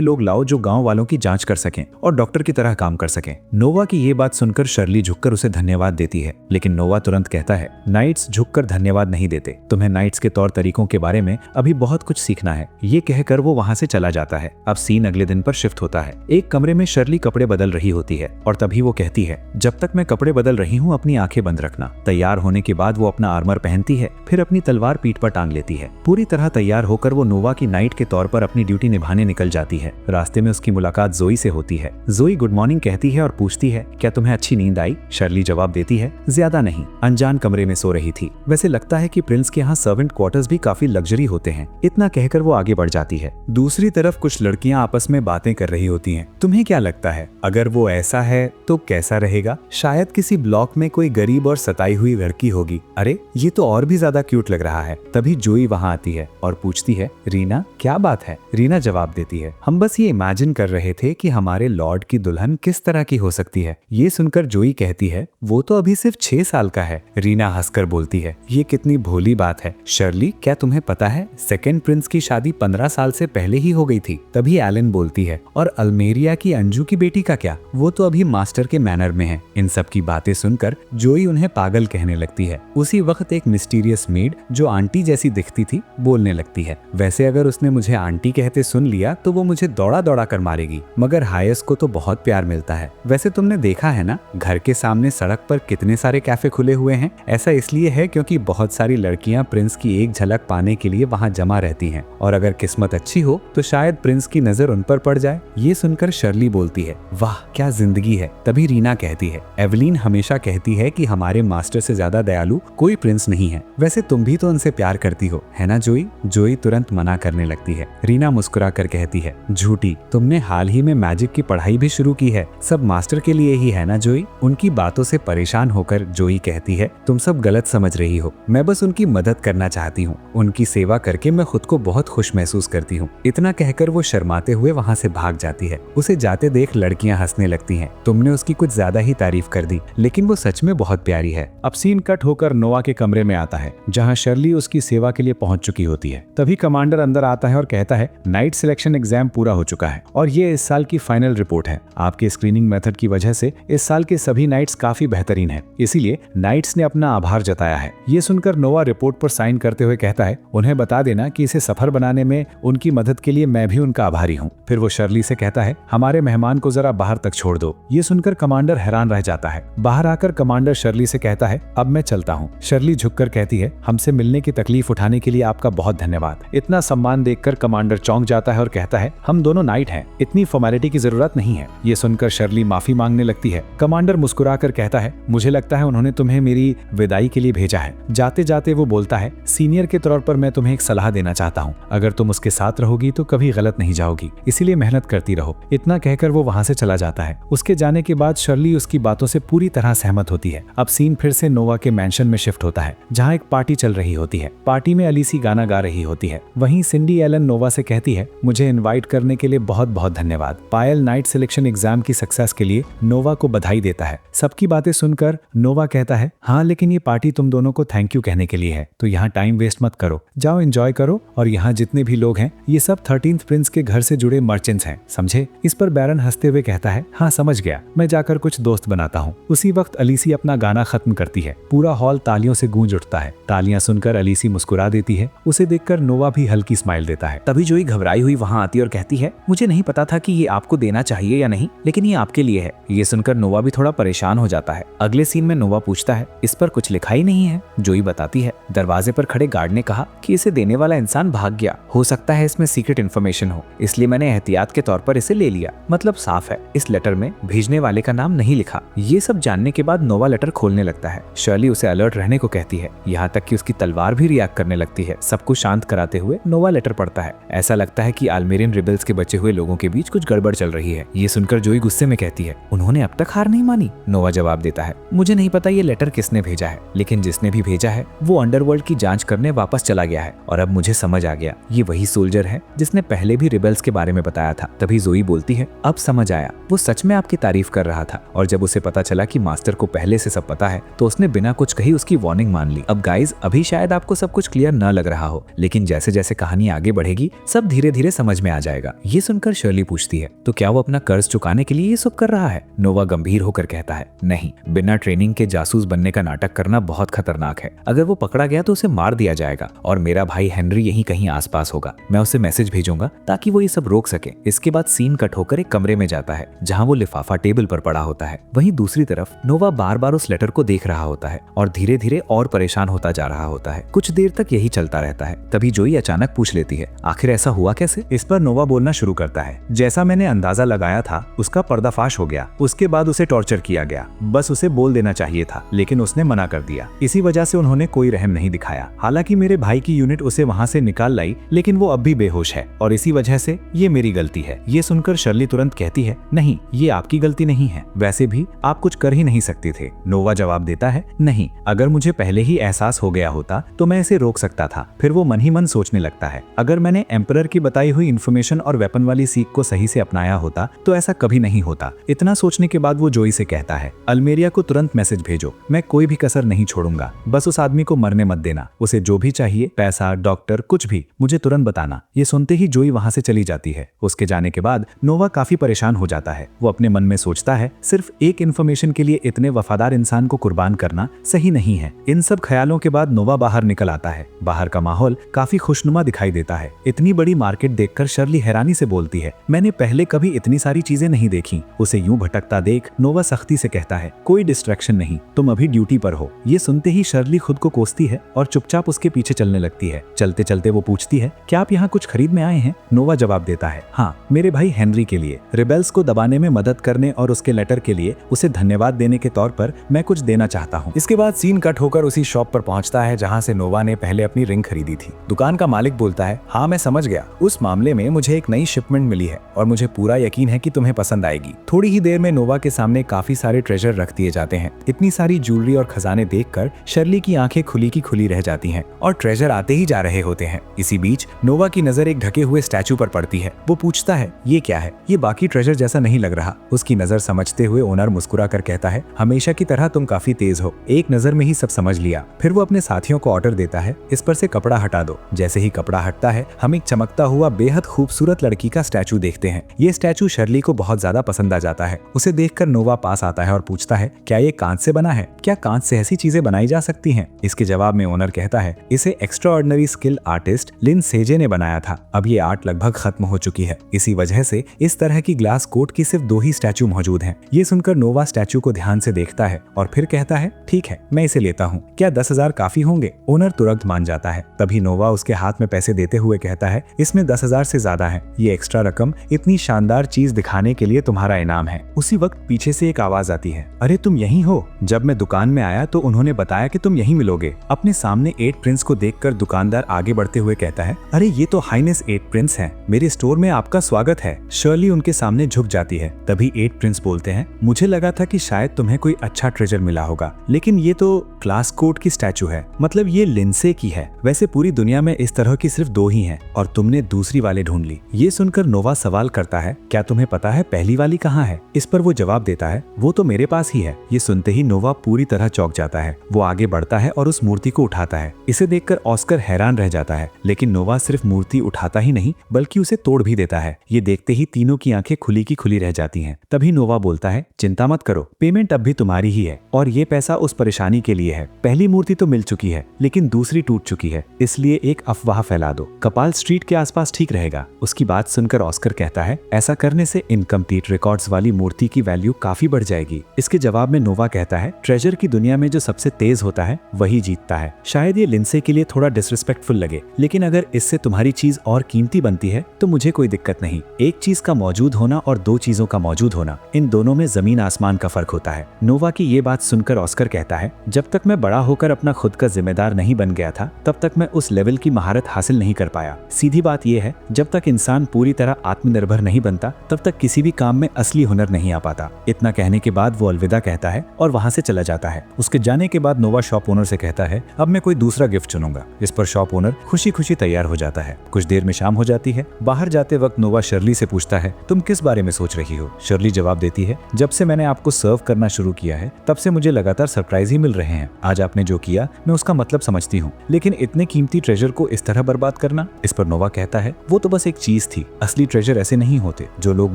लोग लाओ जो गाँव वालों की जाँच कर सकें और डॉक्टर की तरह काम कर सकें। नोवा की ये बात सुनकर शर्ली झुककर उसे धन्यवाद देती है, लेकिन नोवा तुरंत कहता है, नाइट्स झुककर धन्यवाद नहीं देते, तुम्हें नाइट्स के तौर तरीकों के बारे में अभी बहुत कुछ सीखना है। ये कहकर वो वहां से चला जाता है। अब सीन अगले दिन पर शिफ्ट होता है। एक कमरे में शर्ली कपड़े बदल रही होती है और तभी वो कहती है, जब तक मैं कपड़े बदल रही हूँ अपनी आंखें बंद रखना। तैयार होने के बाद वो अपना आर्मर पहनती है, फिर अपनी तलवार पीठ पर टांग लेती है। पूरी तरह तैयार होकर वो नोवा की नाइट के तौर पर अपनी ड्यूटी निभाने निकल जाती है। रास्ते में उसकी मुलाकात जोई से होती है। जोई गुड मॉर्निंग कहती है और पूछती है, क्या तुम्हें अच्छी नींद आई? शर्ली जवाब देती है, ज्यादा नहीं, अनजान कमरे में सो रही थी। वैसे लगता है कि प्रिंस के यहाँ सर्वेंट क्वार्टर्स भी काफी लग्जरी होते हैं। इतना कहकर वो आगे बढ़ जाती है। दूसरी तरफ कुछ लड़कियां आपस में बातें कर रही होती हैं। तुम्हें क्या लगता है, अगर वो ऐसा है तो कैसा रहेगा? शायद किसी ब्लॉक में कोई गरीब और सताई हुई लड़की होगी। अरे ये तो और भी ज्यादा क्यूट लग रहा है। तभी जोई वहां आती है और पूछती है, रीना क्या बात है? रीना जवाब देती है, हम बस ये इमेजिन कर रहे थे कि हमारे लॉर्ड की दुल्हन किस तरह की हो सकती है। ये सुनकर जोई कहती है, वो तो अभी सिर्फ 6 साल का है। रीना हंसकर बोलती है, ये कितनी भोली बात है। शर्ली क्या तुम्हें पता है सेकंड प्रिंस की शादी 15 साल से पहले ही हो गई थी। तभी एलन बोलती है, और अल्मेरिया की अंजू की बेटी का क्या? वो तो अभी मास्टर के मैनर में है। इन सब की बातें सुनकर जोई उन्हें पागल कहने लगती है। उसी वक्त एक मिस्टीरियस मेड जो आंटी जैसी दिखती थी बोलने लगती है, वैसे अगर उसने मुझे आंटी कहते सुन लिया तो वो मुझे दौड़ा दौड़ा कर मारेगी, मगर हायस को तो बहुत प्यार मिलता है। वैसे तुमने देखा है ना, घर के सामने सड़क पर कितने सारे कैफे खुले हुए हैं। ऐसा इसलिए है क्योंकि बहुत सारी लड़कियां प्रिंस की एक झलक पाने के लिए वहां जमा रहती हैं, और अगर किस्मत अच्छी हो तो शायद प्रिंस की नजर उन पर पड़ जाए। ये सुनकर शर्ली बोलती है, वाह क्या जिंदगी है। तभी रीना कहती है, एवलीन हमेशा कहती है कि हमारे मास्टर से ज्यादा दयालु कोई प्रिंस नहीं है। वैसे तुम भी तो उनसे प्यार करती हो, है ना जोई? जोई तुरंत मना करने लगती है। रीना मुस्कुरा कर कहती है, झूठी, तुमने हाल ही में मैजिक की पढ़ाई भी शुरू की है, सब मास्टर के लिए ही है ना जोई? उनकी बातों से परेशान होकर जोई कहती है, तुम सब गलत समझ रही हो, मैं बस उनकी मदद करना चाहती हूँ। उनकी सेवा करके मैं खुद को बहुत खुश महसूस करती हूँ। इतना कहकर वो शर्माते हुए वहाँ से भाग जाती है। उसे जाते देख लड़कियां हंसने लगती हैं। तुमने उसकी कुछ ज्यादा ही तारीफ कर दी, लेकिन वो सच में बहुत प्यारी है। अब सीन कट होकर नोवा के कमरे में आता है, जहाँ शर्ली उसकी सेवा के लिए पहुंच चुकी होती है। तभी कमांडर अंदर आता है और कहता है, नाइट सिलेक्शन एग्जाम पूरा हो चुका है और ये इस साल की फाइनल रिपोर्ट है। आपके स्क्रीनिंग मेथड की वजह से इस साल के सभी नाइट्स काफी बेहतरीन है, इसीलिए नाइट्स ने अपना आभार जताया है। ये सुनकर नोवा रिपोर्ट पर साइन करते हुए कहता है, उन्हें बता देना कि इसे सफल बनाने में उनकी मदद के लिए मैं भी उनका आभारी हूँ। फिर वो शर्ली से कहता है, हमारे मेहमान को जरा बाहर तक छोड़ दो। ये सुनकर कमांडर हैरान रह जाता है। बाहर आकर कमांडर शर्ली से कहता है, अब मैं चलता हूँ। शर्ली झुककर कहती है, हमसे मिलने की तकलीफ उठाने के लिए आपका बहुत धन्यवाद। इतना सम्मान देखकर कमांडर चौंक जाता है और कहता है, हम दोनों नाइट हैं, इतनी फॉर्मेलिटी की जरूरत नहीं है। ये सुनकर शर्ली माफी मांगने लगती है। कमांडर मुस्कुरा कर कहता है, मुझे लगता है उन्होंने तुम्हें मेरी विदाई के लिए भेजा है। जाते जाते वो बोलता है, सीनियर के तौर पर मैं तुम्हें एक सलाह देना चाहता हूँ, अगर तुम उसके साथ रहोगी तो कभी गलत नहीं जाओगी, इसीलिए मेहनत करती रहो। इतना कहकर वो वहां से चला जाता है। उसके जाने के बाद शर्ली उसकी बातों से पूरी तरह सहमत होती है। अब सीन फिर से नोवा के मैंशन में शिफ्ट होता है, जहाँ एक पार्टी चल रही होती है। पार्टी में अलीसी गाना गा रही होती है। वहीं सिंडी एलन नोवा से कहती है, मुझे इनवाइट करने के लिए बहुत बहुत धन्यवाद। पायल नाइट सिलेक्शन एग्जाम की सक्सेस के लिए नोवा को बधाई देता है। सबकी बातें सुनकर नोवा कहता है, हाँ लेकिन ये पार्टी तुम दोनों को थैंक यू कहने के लिए है, तो यहाँ टाइम वेस्ट मत करो, जाओ एंजॉय करो। और यहाँ जितने भी लोग हैं ये सब 13th प्रिंस के घर से जुड़े मर्चेंट्स हैं, समझे? इस पर बैरन हंसते हुए कहता है, हाँ समझ गया, मैं जाकर कुछ दोस्त बनाता हूँ। उसी वक्त अलीसी अपना गाना खत्म करती है। पूरा हॉल तालियों से गूंज उठता है। तालियां सुनकर अलीसी मुस्कुरा देती है। उसे देखकर नोवा भी हल्की स्माइल देता है। तभी जोई घबराई हुई वहां आती और कहती है, मुझे नहीं पता था कि ये आपको देना चाहिए या नहीं, लेकिन ये आपके लिए है। ये सुनकर नोवा भी थोड़ा परेशान हो जाता है। अगले सीन में नोवा पूछता है, इस पर कुछ लिखा ही नहीं है। जोई बताती है, दरवाजे पर खड़े गार्ड ने कहा कि इसे देने वाला इंसान भाग गया, हो सकता है इसमें सीक्रेट इन्फॉर्मेशन हो, इसलिए मैंने एहतियात के तौर पर इसे ले लिया। मतलब साफ है, इस लेटर में भेजने वाले का नाम नहीं लिखा। ये सब जानने के बाद नोवा लेटर खोलने लगता है। शर्ली उसे अलर्ट रहने को कहती है, यहाँ तक कि उसकी तलवार भी रिएक्ट करने लगती है। सबको शांत कराते हुए नोवा लेटर पढ़ता है। ऐसा लगता है कि अल्मेरियन रिबेल्स के बचे हुए लोगों के बीच कुछ गड़बड़ चल रही है। ये सुनकर जोई गुस्से में कहती है, उन्होंने अब तक हार नहीं मानी। नोवा जवाब देता है, मुझे नहीं पता ये लेटर किसने भेजा है, लेकिन जिसने भी भेजा है वो अंडरवर्ल्ड की जांच करने वापस चला गया है और अब मुझे समझ आ गया ये वही सोल्जर है जिसने पहले भी रिबेल्स के बारे में बताया था। तभी जोई बोलती है, अब समझ आया, वो सच में आपकी तारीफ कर रहा था और जब उसे पता चला कि मास्टर को पहले से सब पता है तो उसने बिना कुछ कही उसकी वार्निंग मान ली। अब गाइज, अभी शायद आपको सब कुछ क्लियर न लग रहा हो, लेकिन जैसे जैसे कहानी आगे बढ़ेगी सब धीरे धीरे समझ में आ जाएगा। ये सुनकर शर्ली पूछती है, तो क्या वो अपना कर्ज चुकाने के लिए ये सब कर रहा है? नोवा गंभीर होकर कहता है, नहीं, बिना ट्रेनिंग के जासूस बनने का नाटक करना बहुत खतरनाक है। अगर वो पकड़ा गया तो उसे मार दिया जाएगा और मेरा भाई हेनरी यहीं कहीं आसपास होगा। मैं उसे मैसेज भेजूंगा ताकि वो ये सब रोक सके। इसके बाद सीन कट होकर एक कमरे में जाता है जहां वो लिफाफा टेबल पर पड़ा होता है। वहीं दूसरी तरफ नोवा बार बार उस लेटर को देख रहा होता है और धीरे धीरे और परेशान होता जा रहा होता है। कुछ देर तक यही चलता रहता है। तभी जोई अचानक पूछ लेती है, आखिर ऐसा हुआ कैसे? इस पर नोवा बोलना शुरू करता है, जैसा मैंने अंदाजा लगाया था उसका पर्दाफाश हो गया। उसके बाद उसे टॉर्चर किया गया। बस उसे बोल देना चाहिए था, लेकिन उसने मना कर दिया। इसी वजह से उन्होंने कोई रहम नहीं दिखाया। हालांकि मेरे भाई की यूनिट उसे वहां से निकाल लाई, लेकिन वो अब भी बेहोश है और इसी वजह से ये मेरी गलती है। ये सुनकर शर्ली तुरंत कहती है, नहीं, ये आपकी गलती नहीं है, वैसे भी आप कुछ कर ही नहीं सकते थे। नोवा जवाब देता है, नहीं, अगर मुझे पहले ही एहसास हो गया होता तो मैं इसे रोक सकता था। फिर वो मन ही मन सोचने लगता है, अगर मैंने एम्परर की बताई हुई इन्फॉर्मेशन और वेपन वाली सीख को सही से अपनाया होता तो ऐसा कभी नहीं होता। इतना सोचने के बाद वो जोई से कहता है, अल्मेरिया को तुरंत मैसेज भेजो, मैं कोई भी कसर नहीं छोड़ूंगा। बस उस आदमी को मरने मत देना। उसे जो भी चाहिए, पैसा, डॉक्टर, कुछ भी, मुझे तुरंत बताना। ये सुनते ही जोई वहां से चली जाती है। उसके जाने के बाद नोवा काफी परेशान हो जाता है। वो अपने मन में सोचता है, सिर्फ एक इन्फॉर्मेशन के लिए इतने वफादार इंसान को कुर्बान करना सही नहीं है। इन सब ख्यालों के बाद नोवा बाहर निकल आता है। बाहर का माहौल काफी खुशनुमा दिखाई देता है। इतनी बड़ी मार्केट देखकर शर्ली हैरानी से बोलती है, मैंने पहले कभी इतनी सारी चीजें नहीं देखी। उसे यूं भटकता देख नोवा सख्ती से कहता है, कोई डिस्ट्रैक्शन नहीं, तुम अभी ड्यूटी पर हो। ये सुनते ही शर्ली खुद को कोसती है और चुपचाप उसके पीछे चलने लगती है। चलते चलते वो पूछती है, क्या आप यहाँ कुछ खरीद में आए हैं? नोवा जवाब देता है, हाँ, मेरे भाई हेनरी के लिए, रिबेल्स को दबाने में मदद करने और उसके लेटर के लिए उसे धन्यवाद देने के तौर पर मैं कुछ देना चाहता हूँ। इसके बाद सीन कट होकर उसी शॉप पर पहुंचता है जहाँ से नोवा ने पहले अपनी रिंग खरीदी थी। दुकान का मालिक बोलता है, हाँ मैं समझ गया, उस मामले में मुझे एक नई शिपमेंट मिली है और मुझे पूरा यकीन है कि तुम्हें पसंद आएगी। थोड़ी ही देर में नोवा के सामने काफी सारे ट्रेजर रख दिए जाते हैं। इतनी सारी ज्वेलरी और खजाने देखकर शर्ली की आंखें खुली की खुली रह जाती हैं और ट्रेजर आते ही जा रहे होते हैं। इसी बीच नोवा की नजर एक ढके हुए स्टैचू पर पड़ती है। वो पूछता है, ये क्या है? ये बाकी ट्रेजर जैसा नहीं लग रहा। उसकी नजर समझते हुए ओनर मुस्कुरा कर कहता है, हमेशा की तरह तुम काफी तेज हो, एक नजर में ही सब समझ लिया। फिर वो अपने साथियों को ऑर्डर देता है, इस पर से कपड़ा हटा दो। जैसे ही कपड़ा हटता है, हम एक चमकता हुआ बेहद खूबसूरत लड़की का स्टैचू देखते हैं। ये स्टैचू शर्ली को बहुत ज्यादा पसंद आ जाता है। उसे देखकर नोवा पास आता है और पूछता है, क्या ये कांच से बना है? क्या कांच से ऐसी चीजें बनाई जा सकती हैं? इसके जवाब में ओनर कहता है, इसे एक्स्ट्राऑर्डिनरी स्किल आर्टिस्ट लिन सेजे ने बनाया था। अब ये आर्ट लगभग खत्म हो चुकी है। इसी वजह से इस तरह की ग्लास कोट की सिर्फ 2 ही स्टैचू मौजूद हैं। ये सुनकर नोवा स्टैचू को ध्यान से देखता है और फिर कहता है, ठीक है, मैं इसे लेता हूँ। क्या 10,000 काफी होंगे? ओनर तुरंत मान जाता है। तभी नोवा उसके हाथ में पैसे देते हुए कहता है, इसमें 10,000 से ज्यादा है। ये एक्स्ट्रा रकम इतनी शानदार चीज दिखाने के लिए तुम्हारा इनाम है। उसी वक्त पीछे से एक आवाज आती है, अरे तुम यही हो? जब मैं दुकान में आया तो उन्होंने बताया कि तुम यहीं मिलोगे। अपने सामने 8 प्रिंस को देखकर दुकानदार आगे बढ़ते हुए कहता है, अरे ये तो हाइनेस 8 प्रिंस हैं। मेरे स्टोर में आपका स्वागत है। शर्ली उनके सामने झुक जाती है। तभी 8 प्रिंस बोलते हैं, मुझे लगा था कि शायद तुम्हें कोई अच्छा ट्रेजर मिला होगा, लेकिन ये तो क्लास कोट की स्टैचू है, मतलब ये लिंसे की है। वैसे पूरी दुनिया में इस तरह की सिर्फ 2 ही हैं और तुमने दूसरी वाले ढूंढ ली। ये सुनकर नोवा सवाल करता है, क्या तुम्हें पता है पहली वाली कहाँ है? इस पर वो जवाब देता है, वो तो मेरे पास ही है। ये सुनते ही नोवा पूरी तरह चौंक जाता है। वो आगे बढ़ता है और उस मूर्ति को उठाता है। इसे देखकर ऑस्कर हैरान रह जाता है, लेकिन नोवा सिर्फ मूर्ति उठाता ही नहीं बल्कि उसे तोड़ भी देता है। ये देखते ही तीनों की आंखें खुली की खुली रह जाती हैं। तभी नोवा बोलता है, चिंता मत करो, पेमेंट अब भी तुम्हारी ही है और ये पैसा उस परेशानी के लिए है। पहली मूर्ति तो मिल चुकी है, लेकिन दूसरी टूट चुकी है, इसलिए एक अफवाह फैला दो। कपाल स्ट्रीट के आसपास ठीक रहेगा। उसकी बात सुनकर ऑस्कर कहता है, ऐसा करने से इनकम्प्लीट रिकॉर्ड्स वाली मूर्ति की वैल्यू काफी बढ़ जाएगी। इसके जवाब में नोवा कहता है, ट्रेजर की दुनिया में जो सबसे तेज होता है वही जीतता है। शायद ये लिंसे के लिए थोड़ा डिसरिस्पेक्टफुल लगे, लेकिन अगर इससे तुम्हारी चीज और कीमती बनती है तो मुझे कोई दिक्कत नहीं। एक चीज का मौजूद होना और 2 चीजों का मौजूद होना, इन दोनों में जमीन आसमान का फर्क होता है। नोवा की ये बात सुनकर ऑस्कर कहता है, जब तक मैं बड़ा होकर अपना खुद का जिम्मेदार नहीं बन गया था तब तक मैं उस लेवल की महारत हासिल नहीं कर पाया। सीधी बात यह है, जब तक इंसान पूरी तरह आत्मनिर्भर नहीं बनता तब तक किसी भी काम में असली हुनर नहीं आ पाता। इतना कहने के बाद वो अलविदा कहता है और वहां से चला जाता है। उसके जाने के बाद नोवा शॉप ओनर से कहता है, अब मैं कोई दूसरा गिफ्ट चुनूंगा। इस पर शॉप ओनर खुशी खुशी तैयार हो जाता है। कुछ देर में शाम हो जाती है। बाहर जाते वक्त नोवा शर्ली से पूछता है, तुम किस बारे में सोच रही हो? शर्ली जवाब देती है, जब से मैंने आपको सर्व करना शुरू किया है तब से मुझे लगातार सरप्राइज ही मिल रहे हैं। आज आपने जो किया मैं उसका मतलब समझती हूँ, लेकिन इतने कीमती ट्रेजर को इस तरह बर्बाद करना? इस पर नोवा कहता है, वो तो बस एक चीज थी, असली ट्रेजर ऐसे नहीं होते। जो लोग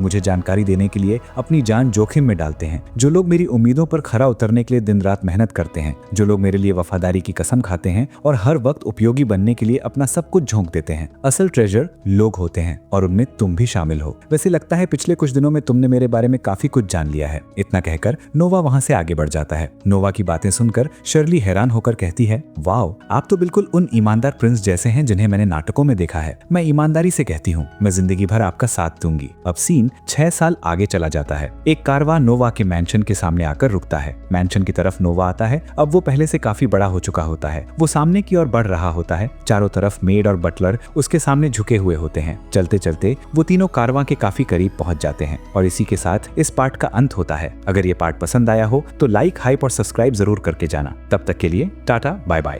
मुझे जानकारी देने के लिए अपनी जान जोखिम में डालते हैं, जो लोग मेरी उम्मीदों पर खरा उतरने के लिए दिन रात मेहनत करते हैं, जो लोग मेरे लिए वफादारी की कसम खाते हैं और हर वक्त उपयोगी बनने के लिए अपना सब कुछ झोंक देते हैं, असल ट्रेजर लोग होते हैं और उनमें तुम भी शामिल हो। वैसे लगता है पिछले कुछ दिनों में तुमने मेरे बारे में काफी कुछ जान लिया है। इतना कहकर नोवा वहां से आगे बढ़ जाता है। नोवा की बातें सुनकर शर्ली हैरान होकर कहती है, वाओ, आप तो बिल्कुल उन ईमानदार प्रिंस जैसे हैं जिन्हें मैंने नाटकों में देखा है। मैं ईमानदारी से कहती हूँ, मैं जिंदगी भर आपका साथ दूंगी। अब सीन 6 साल आगे चला जाता है। एक कारवां नोवा के मैंशन के सामने आकर रुकता है। मैंशन की तरफ नोवा आता है। अब वो पहले से काफी बड़ा हो चुका होता है। वो सामने की ओर बढ़ रहा होता है। चारों तरफ मेड और बटलर उसके सामने झुके हुए होते हैं। चलते चलते वो तीनों कारवां के काफी करीब पहुंच जाते हैं और इसी के साथ इस पार्ट का अंत होता है। अगर ये पार्ट पसंद आया हो तो लाइक, हाइप और सब्सक्राइब जरूर करके जाना। तब तक के लिए टाटा, बाय बाय।